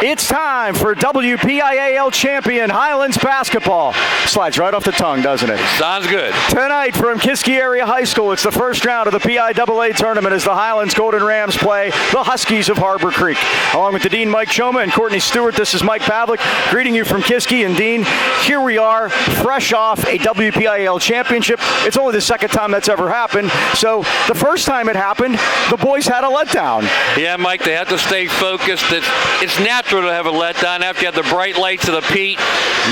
It's time for WPIAL champion Highlands basketball. Slides right off the tongue, doesn't it? Sounds good. Tonight from Kiski Area High School, it's the first round of the PIAA tournament as the Highlands Golden Rams play the Huskies of Harbor Creek. Along with the Dean Mike Choma and Courtney Stewart, this is Mike Pavlik greeting you from Kiski. And Dean, here we are, fresh off a WPIAL championship. It's only the second time that's ever happened. So the first time it happened, the boys had a letdown. Yeah, Mike, they have to stay focused. It's natural to have a letdown after you have the bright lights of the Pete,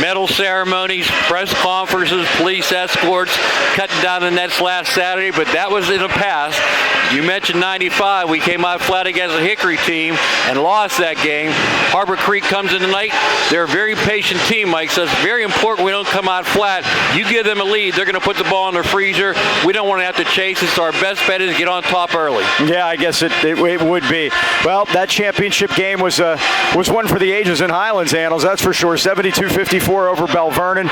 medal ceremonies, press conferences, police escorts, cutting down the nets last Saturday, but that was in the past. You mentioned 95. We came out flat against a Hickory team and lost that game. Harbor Creek comes in tonight. They're a very patient team, Mike, so it's very important we don't come out flat. You give them a lead, they're going to put the ball in their freezer. We don't want to have to chase it, so our best bet is get on top early. Yeah, I guess it would be. Well, that championship game was one for the ages in Highlands annals, that's for sure. 72-54 over Bell Vernon.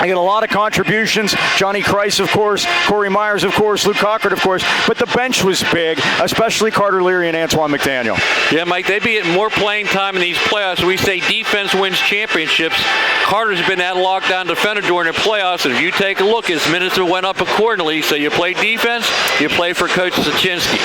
I get a lot of contributions. Johnny Kreis, of course, Corey Myers, of course, Luke Cochran, of course, but the bench was big, especially Carter Leary and Antoine McDaniel. Yeah, Mike, they'd be getting more playing time in these playoffs. We say defense wins championships. Carter's been that lockdown defender during the playoffs, and if you take a look, his minutes went up accordingly. So you play defense, you play for Coach Sachinsky.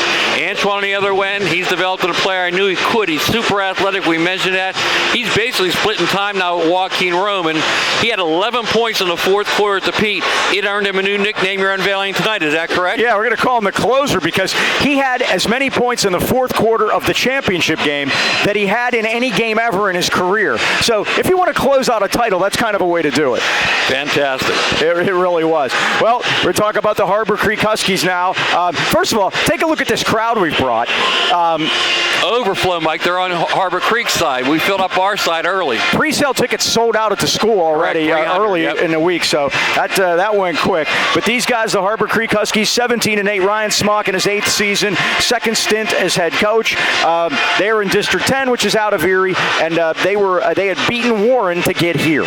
Antoine on the other end, he's developed a player I knew he could. He's super athletic, we mentioned that. He's basically splitting time now with Joaquin Roman. He had 11 points in the fourth quarter at the Pete. It earned him a new nickname you're unveiling tonight. Is that correct? Yeah, we're going to call him the closer because he had as many points in the fourth quarter of the championship game that he had in any game ever in his career. So if you want to close out a title, that's kind of a way to do it. Fantastic. It really was. Well, we're talking about the Harbor Creek Huskies now. First of all, take a look at this crowd we've brought. Overflow, Mike. They're on Harbor Creek's side. We filled up our side early. Pre-sale tickets sold out at the school already early in the week, so that went quick. But these guys, the Harbor Creek Huskies, 17-8. Ryan Smock in his 8th season, second stint as head coach. They are in District 10, which is out of Erie, and they had beaten Warren to get here.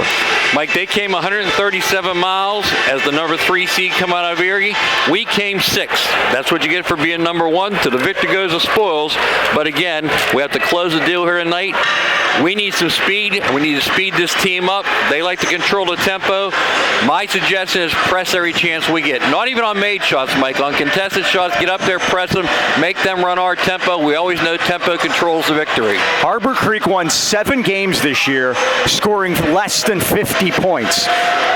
Mike, they came 137 miles as the number 3 seed come out of Erie. We came 6th. That's what you get for being number 1. To the victor goes the spoils. But again, we have to close the deal here tonight. We need some speed. We need to speed this team up. They like to control the tempo. My suggestion is press every chance we get. Not even on made shots, Mike. On contested shots, get up there, press them, make them run our tempo. We always know tempo controls the victory. Harbor Creek won 7 games this year, scoring less than 50 points.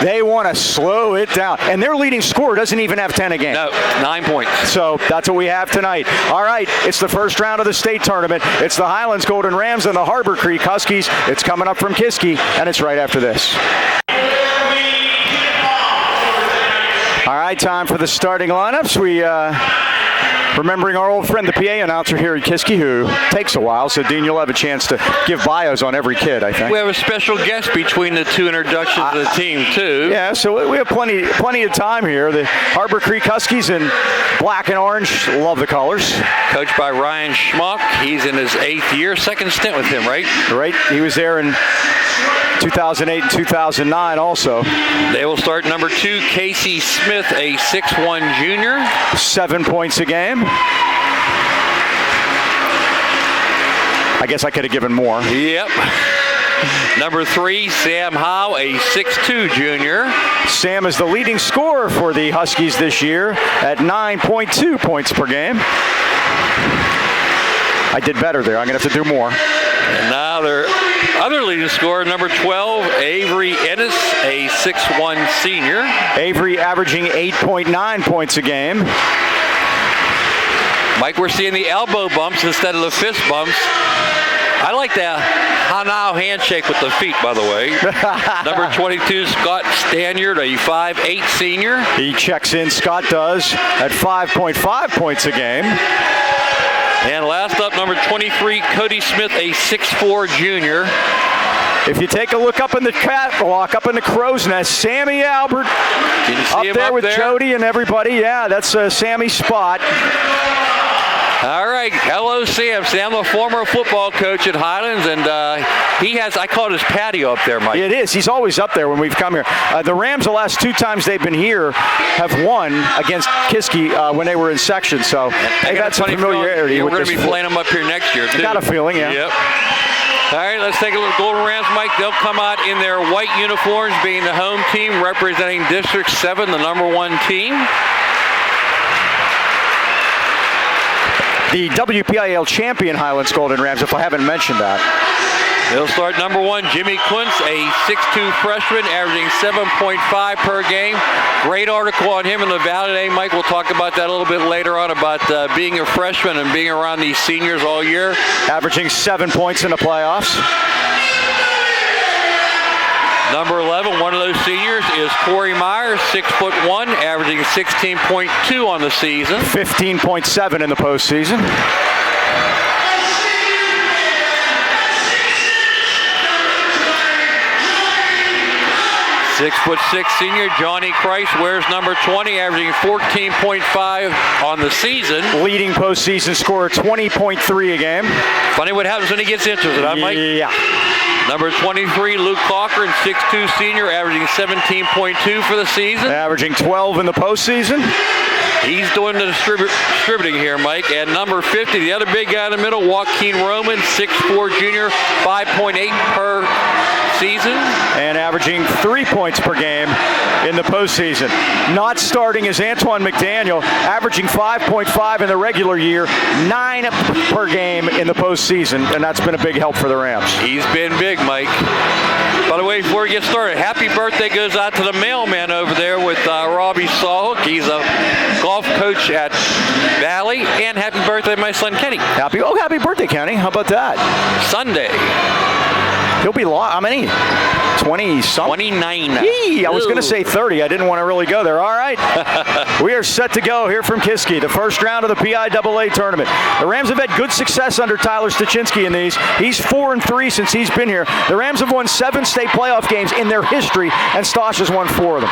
They want to slow it down. And their leading scorer doesn't even have 10 a game. No, 9 points. So that's what we have tonight. All right, it's the first round of the state tournament. It's the Highlands Golden Rams and the Harbor Creek Huskies. It's coming up from Kiski, and it's right after this. All right, time for the starting lineups. Remembering our old friend, the PA announcer here at Kiski, who takes a while. So, Dean, you'll have a chance to give bios on every kid, I think. We have a special guest between the 2 introductions of the team, too. Yeah, so we have plenty of time here. The Harbor Creek Huskies in black and orange. Love the colors. Coached by Ryan Schmuck. He's in his 8th year. Second stint with him, right? Right. He was there in 2008 and 2009 also. They will start number 2, Casey Smith, a 6'1 junior. 7 points a game. I guess I could have given more. Yep. Number 3, Sam Howe, a 6'2 junior. Sam is the leading scorer for the Huskies this year at 9.2 points per game. I did better there. I'm going to have to do more. And now their other leading scorer, number 12, Avery Ennis, a 6'1 senior. Avery averaging 8.9 points a game. Mike, we're seeing the elbow bumps instead of the fist bumps. I like the Hanau handshake with the feet, by the way. Number 22, Scott Stanyard, a 5'8 senior. He checks in, Scott does, at 5.5 points a game. And last up, number 23, Cody Smith, a 6'4 junior. If you take a look up in the catwalk, up in the crow's nest, Sammy Albert up there with Jody and everybody. Yeah, that's Sammy's spot. All right. Hello, Sam. Sam, the former football coach at Highlands, and he has, I call it his patio up there, Mike. It is. He's always up there when we've come here. The Rams, the last 2 times they've been here, have won against Kiski when they were in section. So they've had some familiarity with this. We're going to be playing them up here next year, too. Got a feeling, yeah. Yep. All right, let's take a look. Golden Rams, Mike, they'll come out in their white uniforms, being the home team, representing District 7, the #1 team. The WPIAL champion Highlands Golden Rams, if I haven't mentioned that. They'll start #1, Jimmy Kuntz, a 6'2 freshman, averaging 7.5 per game. Great article on him in the Valley today, Mike. We'll talk about that a little bit later on, about being a freshman and being around these seniors all year. Averaging 7 points in the playoffs. #11, one of those seniors, is Corey Myers, 6'1", averaging 16.2 on the season. 15.7 in the postseason. 6'6" senior Johnny Christ wears #20, averaging 14.5 on the season. Leading postseason scorer, 20.3 a game. Funny what happens when he gets interested, huh, Mike? Yeah. #23, Luke Cochran, 6'2" senior, averaging 17.2 for the season. Averaging 12 in the postseason. He's doing the distributing here, Mike. And #50, the other big guy in the middle, Joaquin Roman, 6'4" junior, 5.8 per season. And averaging 3 points per game in the postseason. Not starting is Antoine McDaniel, averaging 5.5 in the regular year, 9 per game in the postseason, and that's been a big help for the Rams. He's been big, Mike. By the way, before we get started, happy birthday goes out to the mailman over there with Robbie Sawhook. He's a golf coach at Valley, and happy birthday to my son Kenny. Happy birthday, Kenny. How about that? Sunday. He'll be how many? 20-something? 29. I was going to say 30. I didn't want to really go there. All right. We are set to go here from Kiski, the first round of the PIAA tournament. The Rams have had good success under Tyler Stachinski in these. He's 4-3 since he's been here. The Rams have won 7 state playoff games in their history, and Stosh has won 4 of them.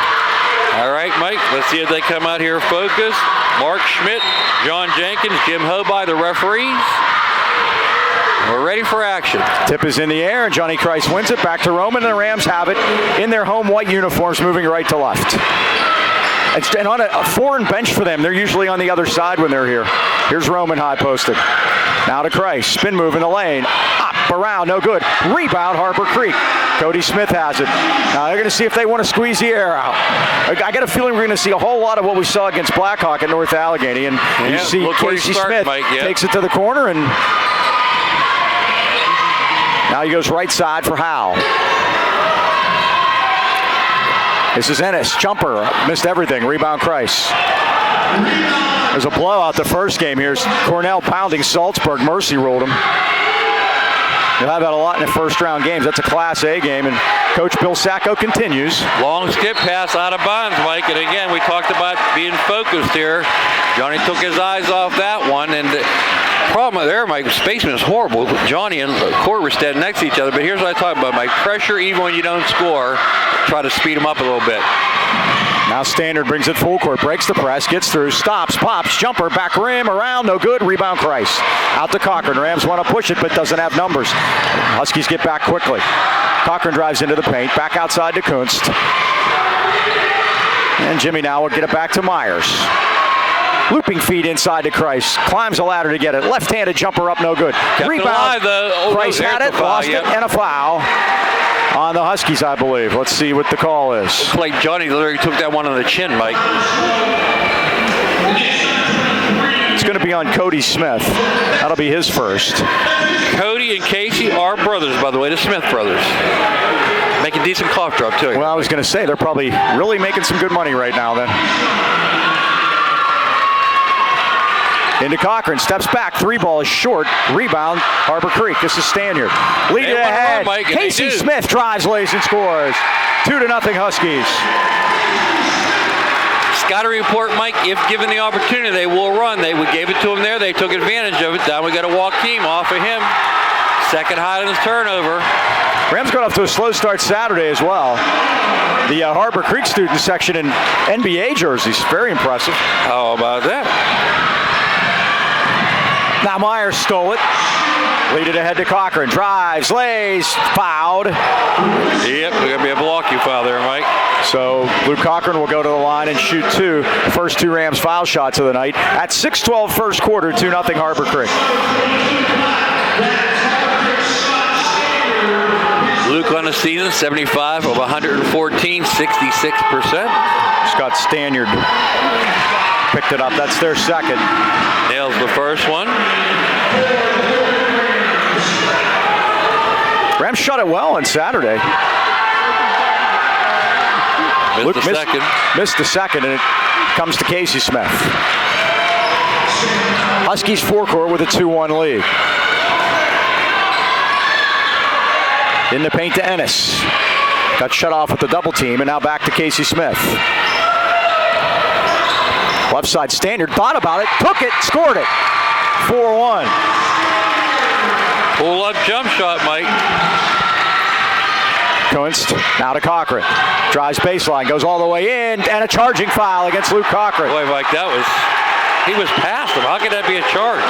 All right, Mike, let's see if they come out here focused. Mark Schmidt, John Jenkins, Jim Hoby, the referees. We're ready for action. Tip is in the air, and Johnny Christ wins it. Back to Roman, and the Rams have it in their home white uniforms, moving right to left. And on a foreign bench for them, they're usually on the other side when they're here. Here's Roman high posted. Now to Christ, spin move in the lane. Up, around, no good. Rebound, Harbor Creek. Cody Smith has it. Now they're going to see if they want to squeeze the air out. I got a feeling we're going to see a whole lot of what we saw against Blackhawk at North Allegheny. And you see Casey Smith takes it to the corner, and now he goes right side for Howe. This is Ennis. Jumper. Missed everything. Rebound Christ. There's a blowout the first game. Here's Cornell pounding Salzburg. Mercy rolled him. You'll have that a lot in the first round games. That's a Class A game, and Coach Bill Sacco continues. Long skip pass out of bounds, Mike. And again, we talked about being focused here. Johnny took his eyes off that one, and the problem there, Mike, spacing is horrible. Johnny and Court were standing next to each other, but here's what I talk about, Mike. Pressure, even when you don't score, try to speed them up a little bit. Now Standard brings it full court, breaks the press, gets through, stops, pops, jumper, back rim, around, no good, rebound Christ. Out to Cochran. Rams want to push it, but doesn't have numbers. Huskies get back quickly. Cochran drives into the paint, back outside to Kunst. And Jimmy now will get it back to Myers. Looping feed inside to Christ. Climbs a ladder to get it. Left-handed jumper up, no good. Rebound. Christ had it, lost it, and a foul on the Huskies, I believe. Let's see what the call is. Looks like Johnny literally took that one on the chin, Mike. It's going to be on Cody Smith. That'll be his first. Cody and Casey are brothers, by the way, the Smith brothers. Make a decent cough drop, too. Well, I was going to say, they're probably really making some good money right now, then. Into Cochran, steps back, 3 ball is short, rebound, Harbor Creek. This is Stanyard. Lead it ahead. Casey Smith drives, lays, and scores. 2-0 Huskies. Scouting report, Mike, if given the opportunity, they will run. They gave it to him there. They took advantage of it. Now we got a walk team off of him. Second Highlands turnover. Rams got off to a slow start Saturday as well. The Harbor Creek student section in NBA jerseys, very impressive. How about that? Now Myers stole it. Lead it ahead to Cochran. Drives, lays, fouled. Yep, we're going to be a block you foul there, Mike. So Luke Cochran will go to the line and shoot 2. First 2 Rams foul shots of the night. At 6:12 first quarter, 2-0 Harbor Creek. Luke on the season, 75 of 114, 66%. Scott Stanyard picked it up. That's their second. Nails the first one. Rams shot it well on Saturday. Missed the second, and it comes to Casey Smith. Huskies forecourt with a 2-1 lead. In the paint to Ennis. Got shut off with the double team, and now back to Casey Smith. Left side Stanyard thought about it, took it, scored it. 4-1. Pull-up jump shot, Mike. Kunst now to Cochran. Drives baseline, goes all the way in, and a charging foul against Luke Cochran. Boy, Mike, he was past him. How could that be a charge?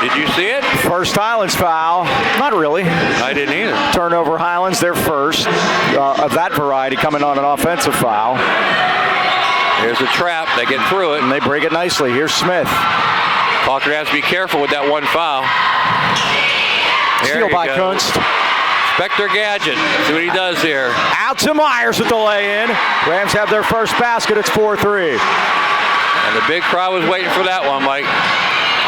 Did you see it? First Highlands foul. Not really. I didn't either. Turnover Highlands, their first of that variety, coming on an offensive foul. There's a trap. They get through it. And they break it nicely. Here's Smith. Cochran has to be careful with that one foul. Steal by Kunst. Spectre Gadget. See what he does here. Out to Myers with the lay-in. Rams have their first basket. It's 4-3. And the big crowd was waiting for that one, Mike.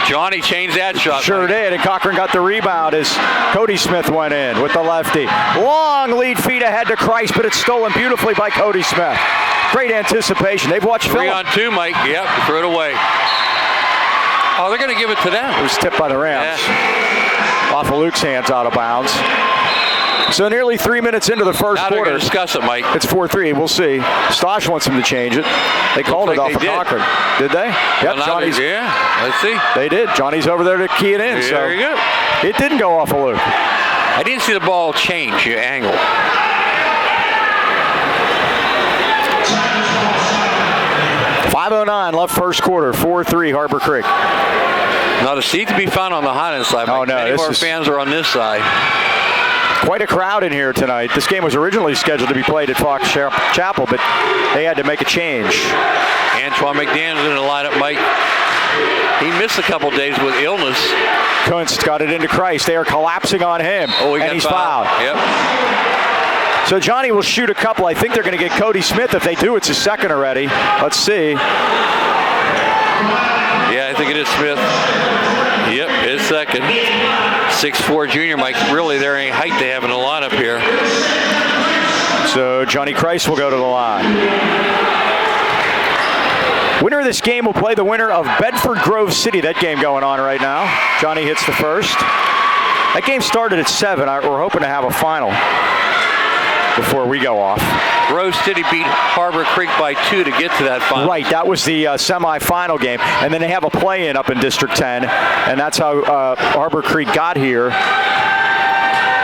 Johnny changed that shot. Sure did, and Cochran got the rebound as Cody Smith went in with the lefty. Long lead feed ahead to Christ, but it's stolen beautifully by Cody Smith. Great anticipation. They've watched film. 3 on 2, Mike. Yep, threw it away. Oh, they're going to give it to them. It was tipped by the Rams. Yeah. Off of Luke's hands, out of bounds. So nearly 3 minutes into the first now quarter. They're going to discuss it, Mike. It's 4-3. We'll see. Stosh wants him to change it. They called it off of Cochran. Did they? Yep, well, Johnny's. Yeah, let's see. They did. Johnny's over there to key it in. There you go. It didn't go off of Luke. I didn't see the ball change your angle. .509 left first quarter. 4-3 Harbor Creek. Not a seat to be found on the Highlands side. Oh, no. Many of our fans are on this side. Quite a crowd in here tonight. This game was originally scheduled to be played at Fox Chapel, but they had to make a change. Antoine McDaniel's in the lineup, Mike. He missed a couple days with illness. Kunst got it into Christ. They are collapsing on him, and he's fouled. Yep. So Johnny will shoot a couple. I think they're going to get Cody Smith. If they do, it's his second already. Let's see. Yeah, I think it is Smith. Yep, his second. 6'4" junior, Mike. Really, there ain't height they have in the lineup here. So Johnny Christ will go to the line. Winner of this game will play the winner of Bedford Grove City. That game going on right now. Johnny hits the first. That game started at 7. We're hoping to have a final before we go off. Grove City beat Harbor Creek by 2 to get to that final. Right, that was the semifinal game. And then they have a play-in up in District 10. And that's how Harbor Creek got here,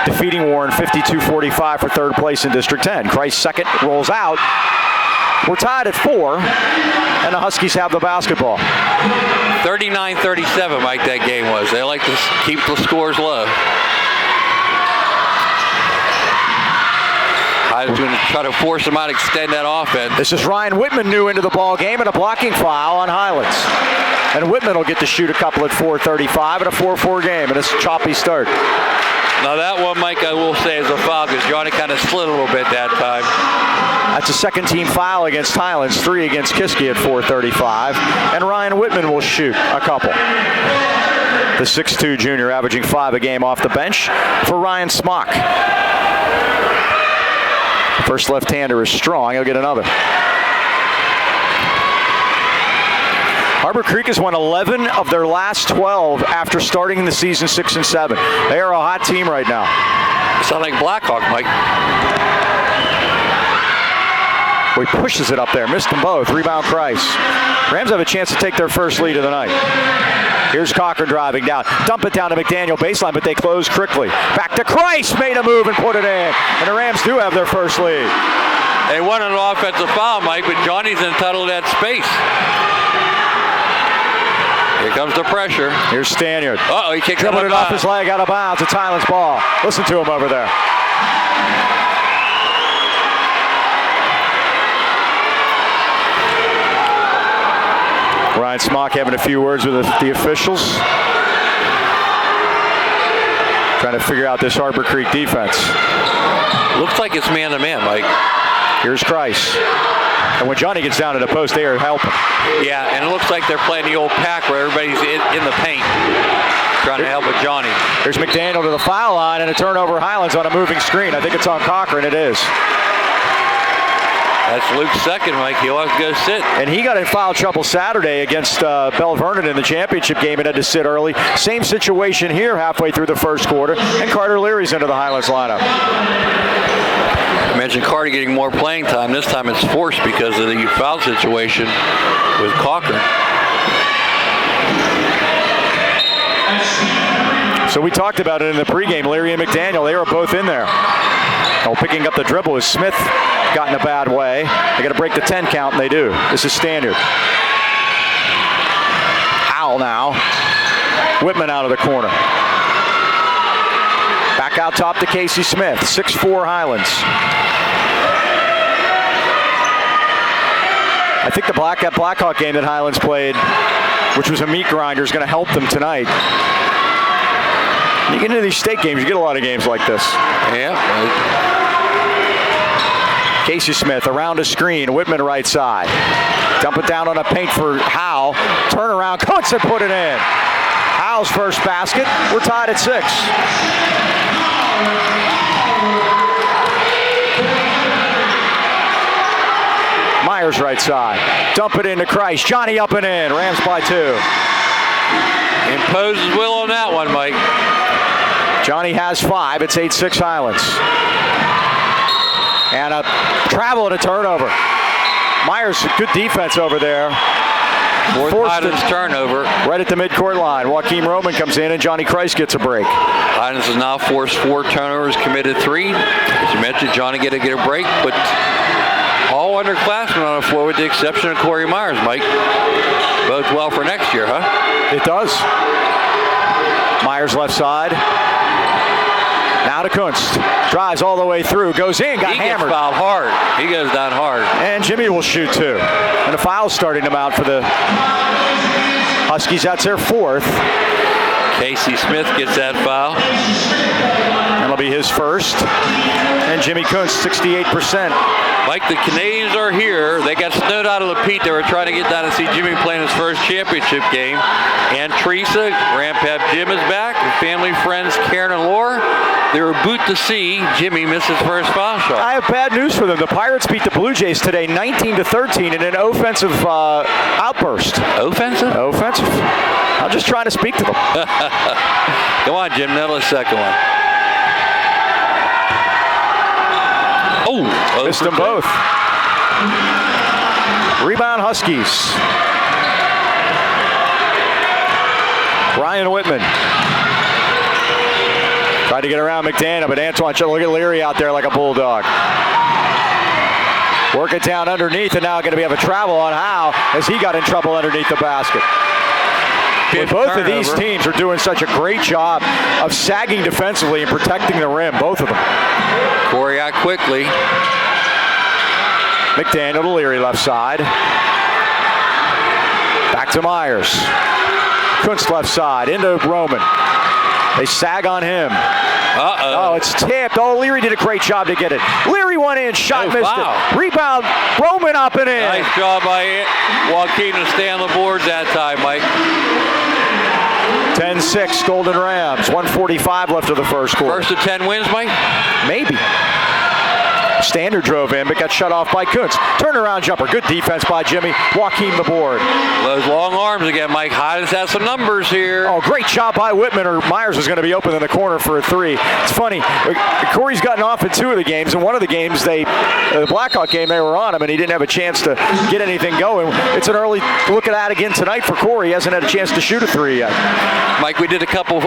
defeating Warren 52-45 for third place in District 10. Christ second rolls out. We're tied at 4, and the Huskies have the basketball. 39-37, Mike, that game was. They like to keep the scores low. I was going to try to force them out, extend that offense. This is Ryan Whitman new into the ball game, and a blocking foul on Highlands. And Whitman will get to shoot a couple at 4:35 in a 4-4 game, and it's a choppy start. Now that one, Mike, I will say is a foul because Johnny kind of slid a little bit that time. That's a second-team foul against Highlands, 3 against Kiski at 4:35, and Ryan Whitman will shoot a couple. The 6'2" junior averaging 5 a game off the bench for Ryan Smock. First left-hander is strong. He'll get another. Harbor Creek has won 11 of their last 12 after starting the season 6-7. They are a hot team right now. Sound like Blackhawk, Mike. He pushes it up there. Missed them both. Rebound Christ. Rams have a chance to take their first lead of the night. Here's Cochran driving down. Dump it down to McDaniel baseline, but they close quickly. Back to Christ. Made a move and put it in. And the Rams do have their first lead. They won an offensive foul, Mike, but Johnny's entitled to that space. Here comes the pressure. Here's Stanyard. Uh-oh, he kicked it off his leg out of bounds. It's Highlands ball. Listen to him over there. Ryan Smock having a few words with the officials. Trying to figure out this Harbor Creek defense. Looks like it's man-to-man, Mike. Here's Christ. And when Johnny gets down to the post, they are helping. Yeah, and it looks like they're playing the old pack where everybody's in the paint, trying to help with Johnny. Here's McDaniel to the foul line, and a turnover Highlands on a moving screen. I think it's on Cochran. It is. That's Luke's second, Mike. He'll have to go sit. And he got in foul trouble Saturday against Bell Vernon in the championship game and had to sit early. Same situation here halfway through the first quarter, and Carter Leary's into the Highlands lineup. I mentioned Carter getting more playing time. This time it's forced because of the foul situation with Cochran. So we talked about it in the pregame. Leary and McDaniel, they were both in there. Oh, picking up the dribble is Smith. Got in a bad way. They got to break the 10 count, and they do. This is standard. Howell now. Whitman out of the corner. Back out top to Casey Smith. 6'4" Highlands. I think that Blackhawk game that Highlands played, which was a meat grinder, is going to help them tonight. You get into these state games, you get a lot of games like this. Yeah. Casey Smith around a screen, Whitman right side. Dump it down on a paint for Howell. Turn around, Kuntz and put it in. Howell's first basket. We're tied at 6. Myers right side. Dump it into Christ. Johnny up and in. Rams by 2. Imposes will on that one, Mike. Johnny has 5. It's 8-6 Highlands. And a travel and a turnover. Myers, good defense over there. Fourth Highlands turnover. Right at the midcourt line. Joaquin Roman comes in and Johnny Christ gets a break. Highlands has now forced 4 turnovers, committed 3. As you mentioned, Johnny get a break, but all underclassmen on the floor with the exception of Corey Myers, Mike. Bodes well for next year, huh? It does. Myers left side. Now to Kunst. Drives all the way through. Goes in. Got hammered. Gets fouled hard. He goes down hard. And Jimmy will shoot 2. And the foul's starting to mount for the Huskies. That's their 4th. Casey Smith gets that foul. That'll be his first. And Jimmy Kunst, 68%. Mike, the Canadians are here. They got snowed out of the Pete. They were trying to get down to see Jimmy playing his first championship game. And Teresa, Grandpap Jim is back. And family, friends, Karen and Laura. They were boot to see Jimmy miss his first foul shot. I have bad news for them. The Pirates beat the Blue Jays today 19-13 in an offensive outburst. Offensive? Offensive. I'm just trying to speak to them. Come on, Jim. Nail a second one. Oh, missed them both. Rebound Huskies. Ryan Whitman. Tried to get around McDaniel, but Antoine, look at Leary out there like a bulldog. Work it down underneath, and now going to have a travel on Howe as he got in trouble underneath the basket. But both of these teams are doing such a great job of sagging defensively and protecting the rim, both of them. Corey out quickly. McDaniel to Leary left side. Back to Myers. Kunst left side, into Roman. They sag on him. Uh-oh. Oh, it's tipped. Oh, Leary did a great job to get it. Leary went in, shot, missed it. Rebound, Roman up and in. Nice job by Joaquin to stay on the boards that time, Mike. 10-6 Golden Rams. 1:45 left of the first quarter. First of 10 wins, Mike? Maybe. Standard drove in, but got shut off by Kuntz. Turnaround jumper. Good defense by Jimmy. Joaquin the board. Those long arms again, Mike. Highlands has some numbers here. Oh, great job by Whitman, or Myers was going to be open in the corner for a 3. It's funny. Corey's gotten off in 2 of the games. In one of the games, the Blackhawk game, they were on him, and he didn't have a chance to get anything going. It's an early look at that again tonight for Corey. He hasn't had a chance to shoot a 3 yet. Mike, we did a couple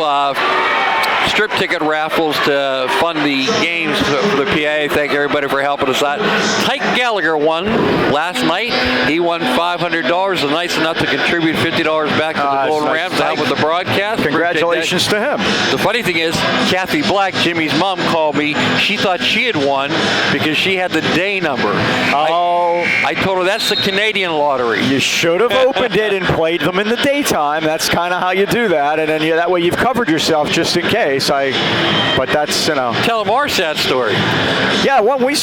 strip ticket raffles to fund the games for the PA. Thank everybody for helping us out. Tyke Gallagher won last night. He won $500 and nice enough to contribute $50 back to the Golden Rams to help with the broadcast. Congratulations to him. The funny thing is, Kathy Black, Jimmy's mom, called me. She thought she had won because she had the day number. Oh. I told her that's the Canadian lottery. You should have opened it and played them in the daytime. That's kind of how you do that. And then that way you've covered yourself just in case. case. But that's, Tell them our sad story. Yeah, one we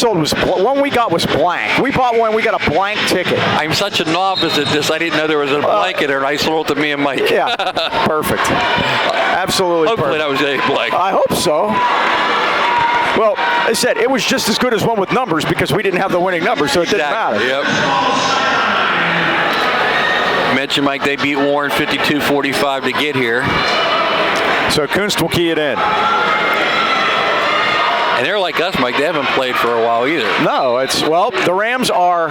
got was blank. We bought one. We got a blank ticket. I'm such a novice at this. I didn't know there was a blanket there, and I sold it to me and Mike. Yeah, perfect. Absolutely. Hopefully perfect. that was a blank. I hope so. Well, I said it was just as good as one with numbers because we didn't have the winning numbers, so it didn't matter. Yep. Mentioned, Mike, they beat Warren 52-45 to get here. So Kunst will key it in. And they're like us, Mike. They haven't played for a while either. No, the Rams are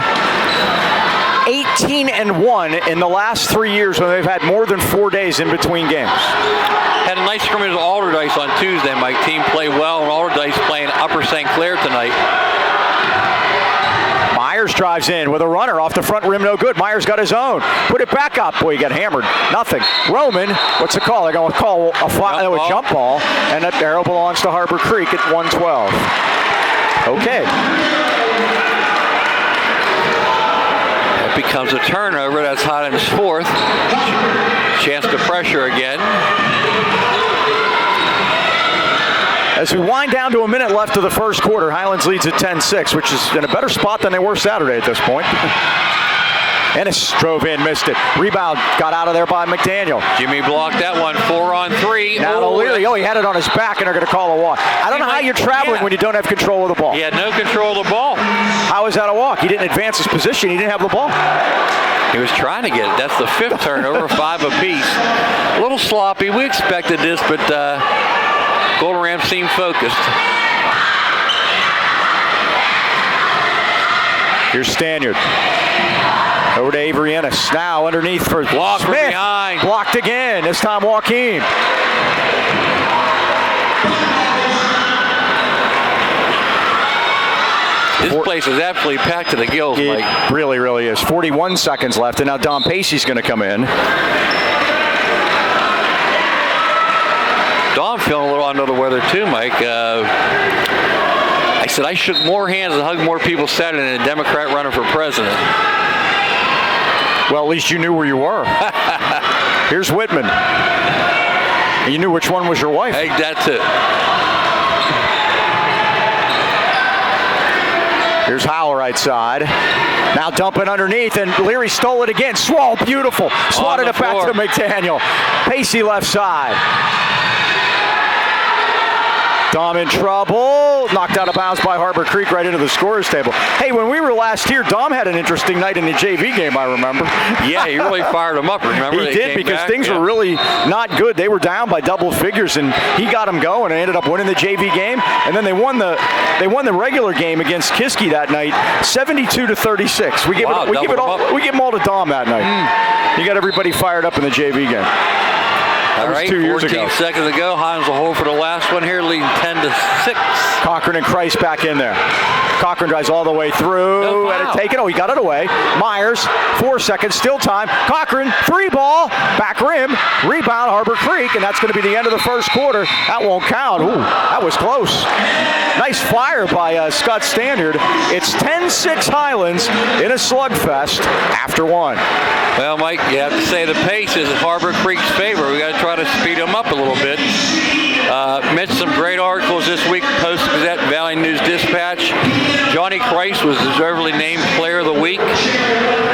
18-1 in the last 3 years when they've had more than 4 days in between games. Had a nice scrimmage with Alderdice on Tuesday. My team played well, and Alderdice playing Upper St. Clair tonight. Myers drives in with a runner off the front rim, no good. Myers got his own. Put it back up. Boy, he got hammered. Nothing. Roman, what's the call? They're going to call a jump ball, and that arrow belongs to Harbor Creek at 112. Okay. It becomes a turnover. That's Highlands' fourth. Chance to pressure again. As we wind down to a minute left of the first quarter, Highlands leads at 10-6, which is in a better spot than they were Saturday at this point. Ennis drove in, missed it. Rebound got out of there by McDaniel. Jimmy blocked that one, 4-on-3. Now O'Leary, he had it on his back, and they're going to call a walk. I don't know how you're traveling when you don't have control of the ball. He had no control of the ball. How is that a walk? He didn't advance his position. He didn't have the ball. He was trying to get it. That's the fifth turnover, 5 apiece. A little sloppy. We expected this, but Golden Rams seemed focused. Here's Stanyard. Over to Avery Ennis. Now underneath for Blocked Smith. from behind. Blocked again. This time Joaquin. This place is absolutely packed to the gills, Mike. It really, really is. 41 seconds left, and now Don Pacey's going to come in. Don feeling a little under the weather too, Mike. I said I shook more hands and hugged more people Saturday than a Democrat running for president. Well, at least you knew where you were. Here's Whitman. You knew which one was your wife. Hey, that's it. Here's Howell right side. Now dumping underneath, and Leary stole it again. Swall, beautiful. Swatted it back to McDaniel. Pacey left side. Dom in trouble. Knocked out of bounds by Harbor Creek right into the scorer's table. Hey, when we were last here, Dom had an interesting night in the JV game, I remember. Yeah, he really fired him up, remember? He did, because things were really not good. They were down by double figures, and he got them going and ended up winning the JV game. And then they won the regular game against Kiski that night, 72-36. We give them all to Dom that night. He got everybody fired up in the JV game. All right, 14 seconds ago. Highlands will hold for the last one here, leading 10-6. Cochran and Christ back in there. Cochran drives all the way through. And take it. Oh, he got it away. Myers, 4 seconds, still time. Cochran, 3-ball, back rim, rebound, Harbor Creek, and that's going to be the end of the first quarter. That won't count. Ooh, that was close. Nice fire by Scott Stanyard. It's 10-6 Highlands in a slugfest after one. Well, Mike, you have to say the pace is in Harbor Creek's favor. We got to try to speed them up a little bit. Mentioned some great articles this week, Post-Gazette, Valley News Dispatch. Johnny Christ was deservedly named Player of the Week.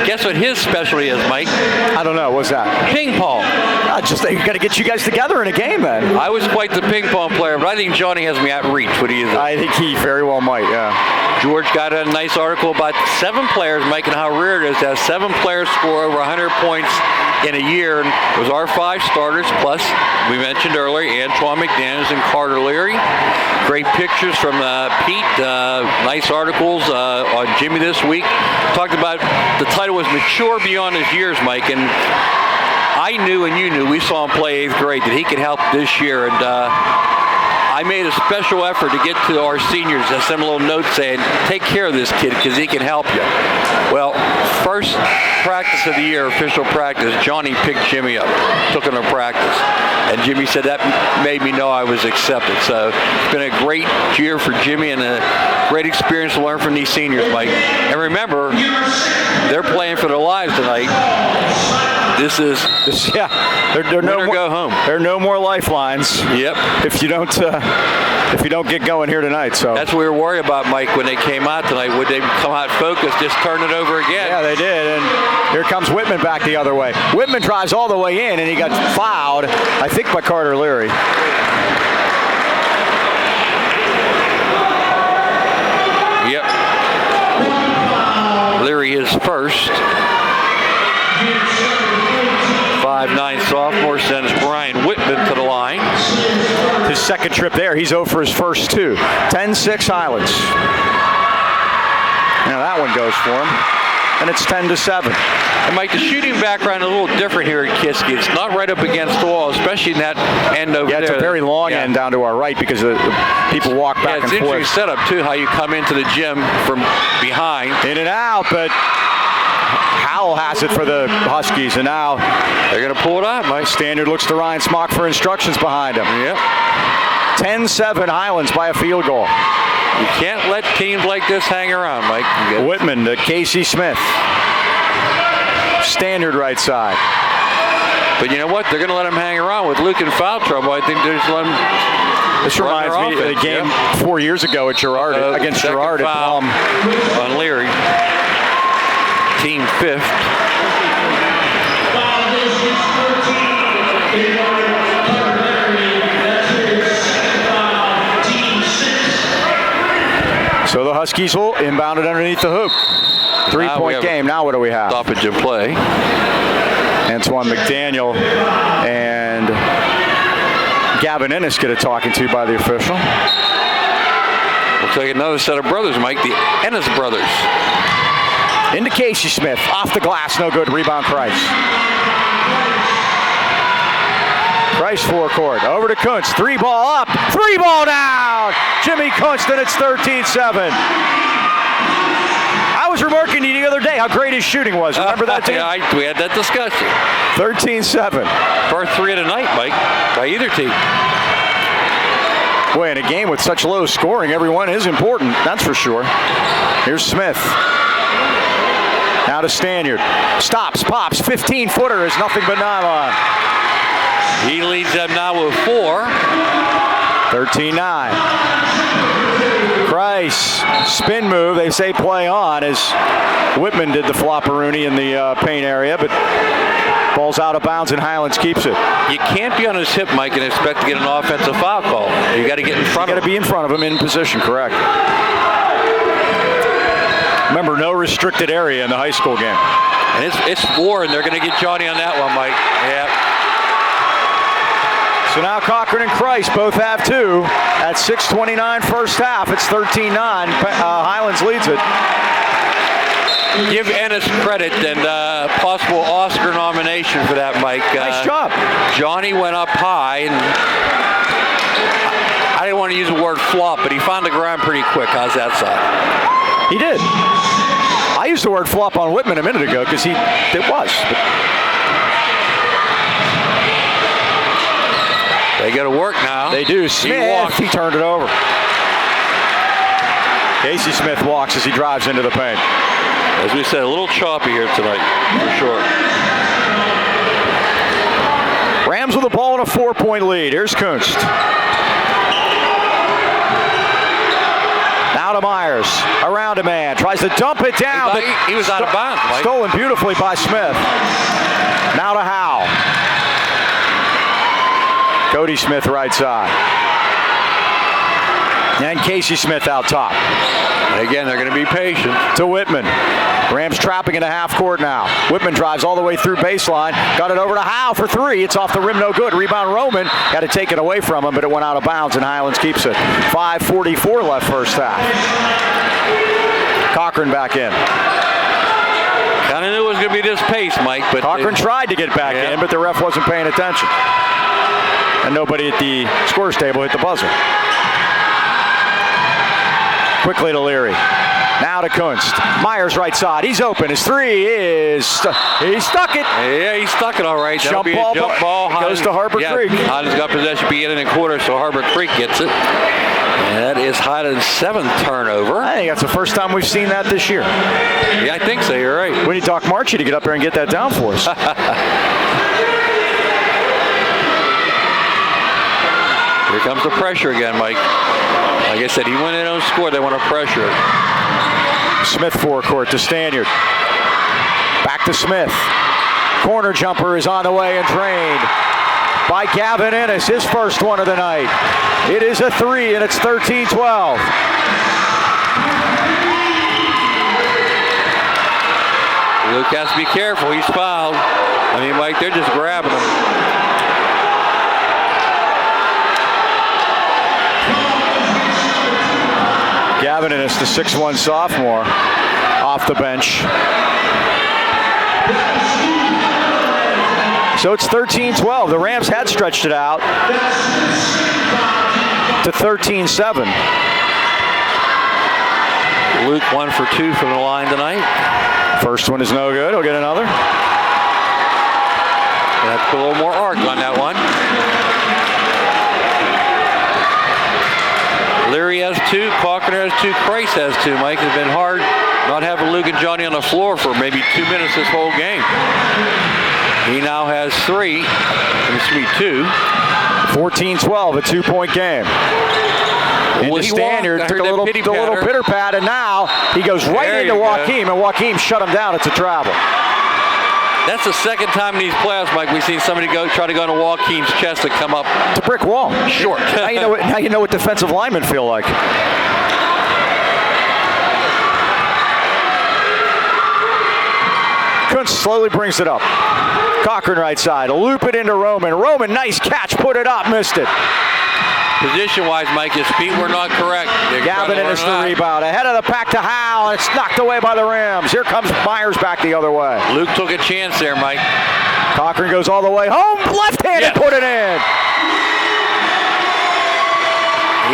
Guess what his specialty is, Mike? I don't know. What's that? Ping pong. You got to get you guys together in a game, then. I was quite the ping pong player, but I think Johnny has me out reach. What do you think? I think he very well might, yeah. George got a nice article about 7 players, Mike, and how rare it is to have 7 players score over 100 points in a year. And it was our 5 starters, plus, we mentioned earlier, Antoine McDaniels and Carter Leary. Great pictures from Pete. Nice articles on Jimmy this week. Talked about the title was mature beyond his years, Mike, and I knew and you knew, we saw him play 8th grade, that he could help this year. And I made a special effort to get to our seniors and send them a little note saying, take care of this kid because he can help you. Well, first practice of the year, official practice, Johnny picked Jimmy up, took him to practice. And Jimmy said that made me know I was accepted. So it's been a great year for Jimmy and a great experience to learn from these seniors, Mike. And remember, they're playing for their lives tonight. This is yeah. There are win or go home. There are no more lifelines. Yep. If you don't get going here tonight. So that's what we were worried about, Mike, when they came out tonight. Would they come out focused, just turn it over again? Yeah, they did. And here comes Whitman back the other way. Whitman drives all the way in, and he got fouled, I think, by Carter Leary. Yep. Leary is first. 5'9" sophomore sends Brian Whitman to the line. His second trip there. He's 0 for his first two. 10-6 Highlands. Now that one goes for him. And it's 10-7. And Mike, the shooting background is a little different here at Kiski. It's not right up against the wall, especially in that end over there. Yeah, it's a very long end down to our right because people walk back and forth. It's an interesting setup, too, how you come into the gym from behind. In and out, but Howell has it for the Huskies, and now they're going to pull it out, Mike. Standard looks to Ryan Smock for instructions behind him. Yep. 10-7 Highlands by a field goal. You can't let teams like this hang around, Mike. Whitman to Casey Smith. Standard right side. But you know what? They're going to let him hang around with Luke in foul trouble. I think they're just letting him. This reminds me of the game 4 years ago at Girard against Girard at Palm. On Leary. Team fifth. So the Huskies will inbound it underneath the hoop. 3-point game. Now what do we have? Stoppage in play. Antoine McDaniel and Gavin Ennis get a talking to by the official. We'll take another set of brothers, Mike. The Ennis brothers. Into Casey Smith. Off the glass. No good. Rebound Price. Price forecourt. Over to Kuntz. 3-ball up. 3-ball down. Jimmy Kuntz, and it's 13-7. I was remarking to you the other day how great his shooting was. Remember that, team? Yeah, we had that discussion. 13-7. First three of the night, Mike, by either team. Boy, in a game with such low scoring, everyone is important. That's for sure. Here's Smith. Now to Stanyard. Stops, pops. 15-footer is nothing but nylon. He leads them now with 4. 13-9. Price, spin move. They say play on as Whitman did the flopperoonie in the paint area, but ball's out of bounds and Highlands keeps it. You can't be on his hip, Mike, and expect to get an offensive foul call. You got to get in front of him. You got to be in front of him in position, correct. Remember, no restricted area in the high school game. And it's 4, and they're going to get Johnny on that one, Mike. Yeah. So now Cochran and Christ both have 2. At 6:29 first half, it's 13-9. Highlands leads it. Give Ennis credit and possible Oscar nomination for that, Mike. Nice job. Johnny went up high, and I didn't want to use the word flop, but he found the ground pretty quick. How's that side? He did. I used the word flop on Whitman a minute ago because it was. But they got to work now. They do. Smith, he turned it over. Casey Smith walks as he drives into the paint. As we said, a little choppy here tonight, for sure. Rams with the ball and a 4-point lead. Here's Kunst. Now to Myers. Around a man. Tries to dump it down. But he was out of bounds, Mike. Stolen beautifully by Smith. Now to Howe. Cody Smith right side. And Casey Smith out top. And again, they're going to be patient. To Whitman. Rams trapping into half court now. Whitman drives all the way through baseline. Got it over to Howe for 3. It's off the rim, no good. Rebound Roman. Got to take it away from him, but it went out of bounds, and Highlands keeps it. 5:44 left first half. Cochran back in. Kind of knew it was going to be this pace, Mike. But Cochran tried to get back in, but the ref wasn't paying attention. And nobody at the scorer's table hit the buzzer. Quickly to Leary. Now to Kunst. Myers right side. He's open. His 3 is... he stuck it. Yeah, he stuck it all right. That'll Jump ball. Goes to Harbor Creek. Highlands got possession beginning in quarter, so Harbor Creek gets it. And that is Highland's 7th turnover. I think that's the first time we've seen that this year. Yeah, I think so. You're right. We need to talk Marchie to get up there and get that down for us. Here comes the pressure again, Mike. Like I said, he went in on score. They want to pressure it. Smith forecourt to Stanyard. Back to Smith. Corner jumper is on the way and drained by Gavin Ennis, his first one of the night. It is a 3, and it's 13-12. Luke has to be careful. He's fouled. I mean, Mike, they're just grabbing him. Gavin Ennis, the 6'1 sophomore, off the bench. So it's 13-12. The Rams had stretched it out to 13-7. Luke 1 for 2 from the line tonight. First one is no good. He'll get another. Gonna have to put a little more arc on that one. Leary has 2, Faulkner has 2, Price has 2. Mike, has been hard not having Luke and Johnny on the floor for maybe 2 minutes this whole game. He now has 3. This will be 2. 14-12, a 2-point game. Into Stanyard, took a little pitter pat, and now he goes right into Joaquim, and Joaquim shut him down. It's a travel. That's the second time in these playoffs, Mike, we've seen somebody try to go into Joaquim's chest and come up. It's a brick wall. Short. Now you know what defensive linemen feel like. Kuntz slowly brings it up. Cochran right side. Loop it into Roman. Roman, nice catch. Put it up. Missed it. Position-wise, Mike, his feet were not correct. Gavin Ennis the rebound. Ahead of the pack to Howell. It's knocked away by the Rams. Here comes Myers back the other way. Luke took a chance there, Mike. Cochran goes all the way home. Left-handed, put it in.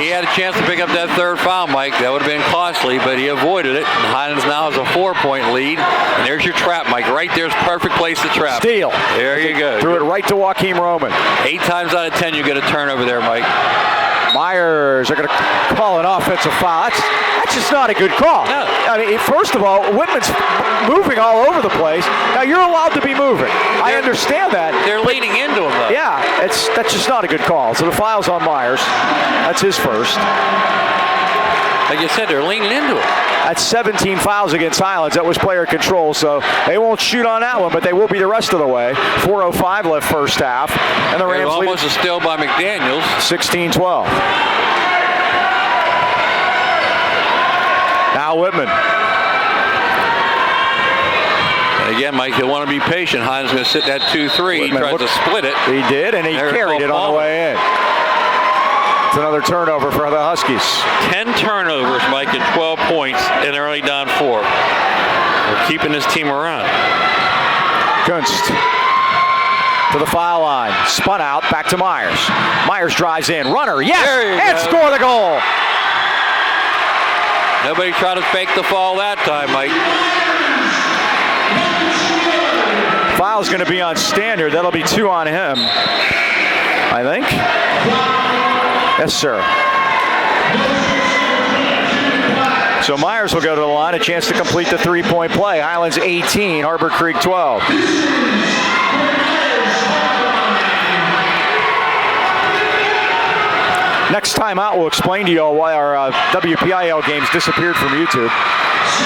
He had a chance to pick up that 3rd foul, Mike. That would have been costly, but he avoided it. And Highlands now has a 4-point lead. And there's your trap, Mike. Right there's perfect place to trap. Steal. There you go. Threw it right to Joaquim Roman. 8 times out of 10, you get a turnover there, Mike. Myers are going to call an offensive foul. That's just not a good call. No. I mean, first of all, Whitman's moving all over the place. Now, you're allowed to be moving. I understand that. They're leaning into him, though. Yeah, that's just not a good call. So the foul's on Myers. That's his first. Like you said, they're leaning into it. That's 17 fouls against Highlands. That was player control, so they won't shoot on that one, but they will be the rest of the way. 4:05 left first half, and the Rams lead. Almost a steal by McDaniels. 16-12. Now Whitman. And again, Mike, he'll want to be patient. Hines going to sit that 2-3. He tries to split it. He did, and he carried it on the way in. It's another turnover for the Huskies. 10 turnovers, Mike, and 12 points, and they're only down 4. They're keeping this team around. Kunst to the foul line. Spun out, back to Myers. Myers drives in. Runner, yes, and score the goal. Nobody tried to fake the fall that time, Mike. Foul's going to be on Stanyard. That'll be 2 on him, I think. Yes, sir. So Myers will go to the line, a chance to complete the 3-point play. Highlands 18, Harbor Creek 12. Next time out, we'll explain to you all why our WPIL games disappeared from YouTube.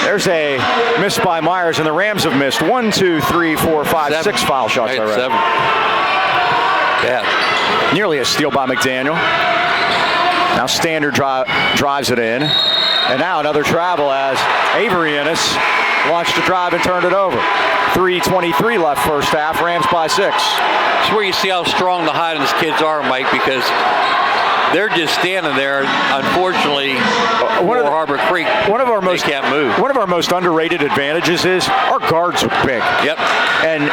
There's a miss by Myers, and the Rams have missed 1, 2, 3, 4, 5, 6 foul shots already. 7. Yeah. Nearly a steal by McDaniel. Now Stanyard drives it in. And now another travel as Avery Ennis launched a drive and turned it over. 3:23 left first half. Rams by 6. It's where you see how strong the Highlands kids are, Mike, because they're just standing there. Unfortunately, for Harbor Creek, they can't move. One of our most underrated advantages is our guards are big. Yep. And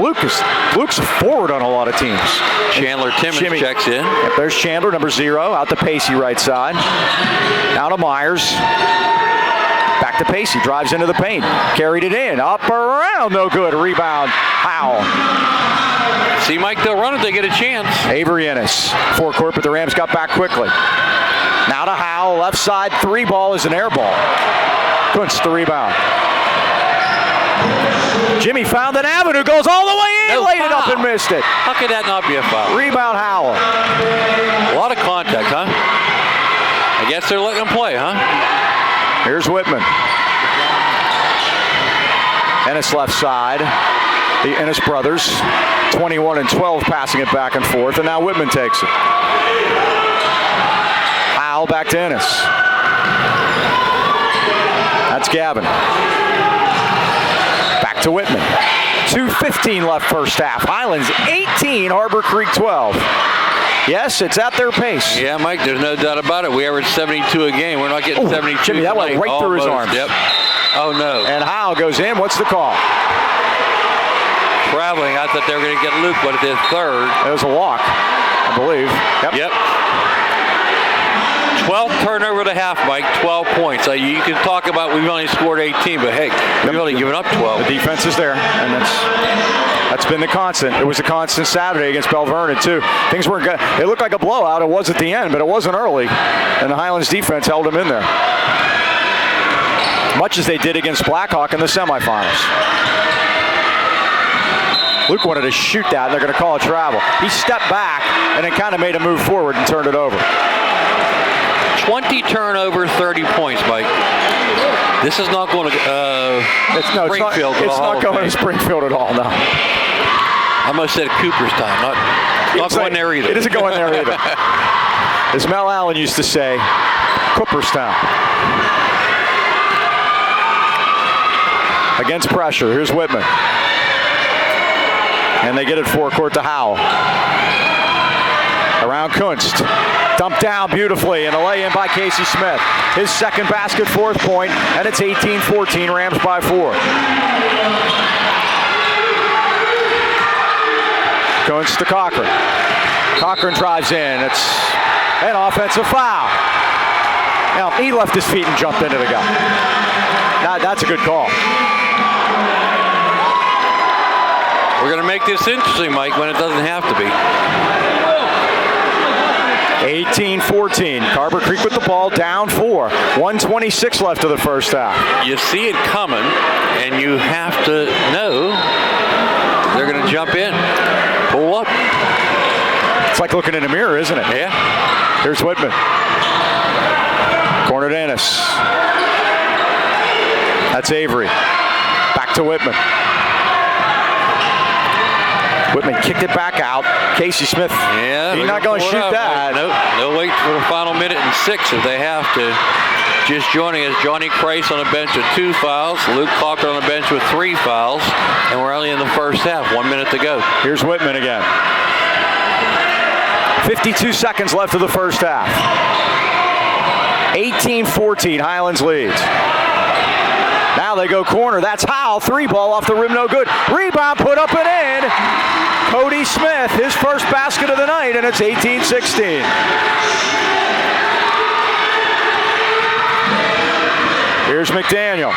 Luke's forward on a lot of teams. Chandler Timmons checks in. Yep, there's Chandler, number 0, out to Pacey right side. Now to Myers. Back to Pacey, drives into the paint. Carried it in, up around, no good. Rebound, Howell. See, Mike, they'll run it, they get a chance. Avery Ennis, forecourt, but the Rams got back quickly. Now to Howell, left side, 3 ball is an air ball. Kunst the rebound. Jimmy found an avenue, goes all the way in, laid it up and missed it. How could that not be a foul? Rebound Howell. A lot of contact, huh? I guess they're letting him play, huh? Here's Whitman. Ennis left side. The Ennis brothers, 21 and 12, passing it back and forth, and now Whitman takes it. Howell back to Ennis. That's Gavin. Back to Whitman. 2:15 left first half. Highlands 18, Harbor Creek 12. Yes, it's at their pace. Yeah, Mike, there's no doubt about it. We average 72 a game. We're not getting 72 Jimmy, that went right through his arms. Yep. Oh, no. And Howell goes in. What's the call? Traveling. I thought they were going to get Luke, but it is third. It was a walk, I believe. Yep. 12th turnover to half, Mike. 12 points. You can talk about we've only scored 18, but hey, we've only given up 12. The defense is there, and that's been the constant. It was a constant Saturday against Bell Vernon, too. Things weren't good. It looked like a blowout. It was at the end, but it wasn't early, and the Highlands defense held them in there, much as they did against Blackhawk in the semifinals. Luke wanted to shoot that, and they're going to call a travel. He stepped back and then kind of made a move forward and turned it over. 20 turnovers, 30 points, Mike. This is not going to Springfield. It's not going to Springfield at all, no. I almost said Cooperstown. Not going there either. It isn't going there either. As Mel Allen used to say, Cooperstown. Against pressure, here's Whitman. And they get it forecourt to Howell. Around Kunst. Dumped down beautifully, and a lay-in by Casey Smith. His second basket, 4th point, and it's 18-14, Rams by 4. Kunst to Cochran. Cochran drives in. It's an offensive foul. Now, he left his feet and jumped into the guy. Now, that's a good call. We're going to make this interesting, Mike, when it doesn't have to be. 18-14. Harbor Creek with the ball, down 4. 1:26 left of the first half. You see it coming, and you have to know they're going to jump in. Pull up. It's like looking in a mirror, isn't it? Yeah. Here's Whitman. Corner to Ennis. That's Avery. Back to Whitman. Whitman kicked it back out. Casey Smith, he's not going to shoot that. Nope. They'll wait for the final minute and 6 if they have to. Just joining us, Johnny Christ on the bench with 2 fouls. Luke Cochran on the bench with 3 fouls. And we're only in the first half. 1 minute to go. Here's Whitman again. 52 seconds left of the first half. 18-14, Highlands leads. Now they go corner. That's Howell. 3 ball off the rim, no good. Rebound put up and in. Cody Smith, his first basket of the night, and it's 18-16. Here's McDaniel.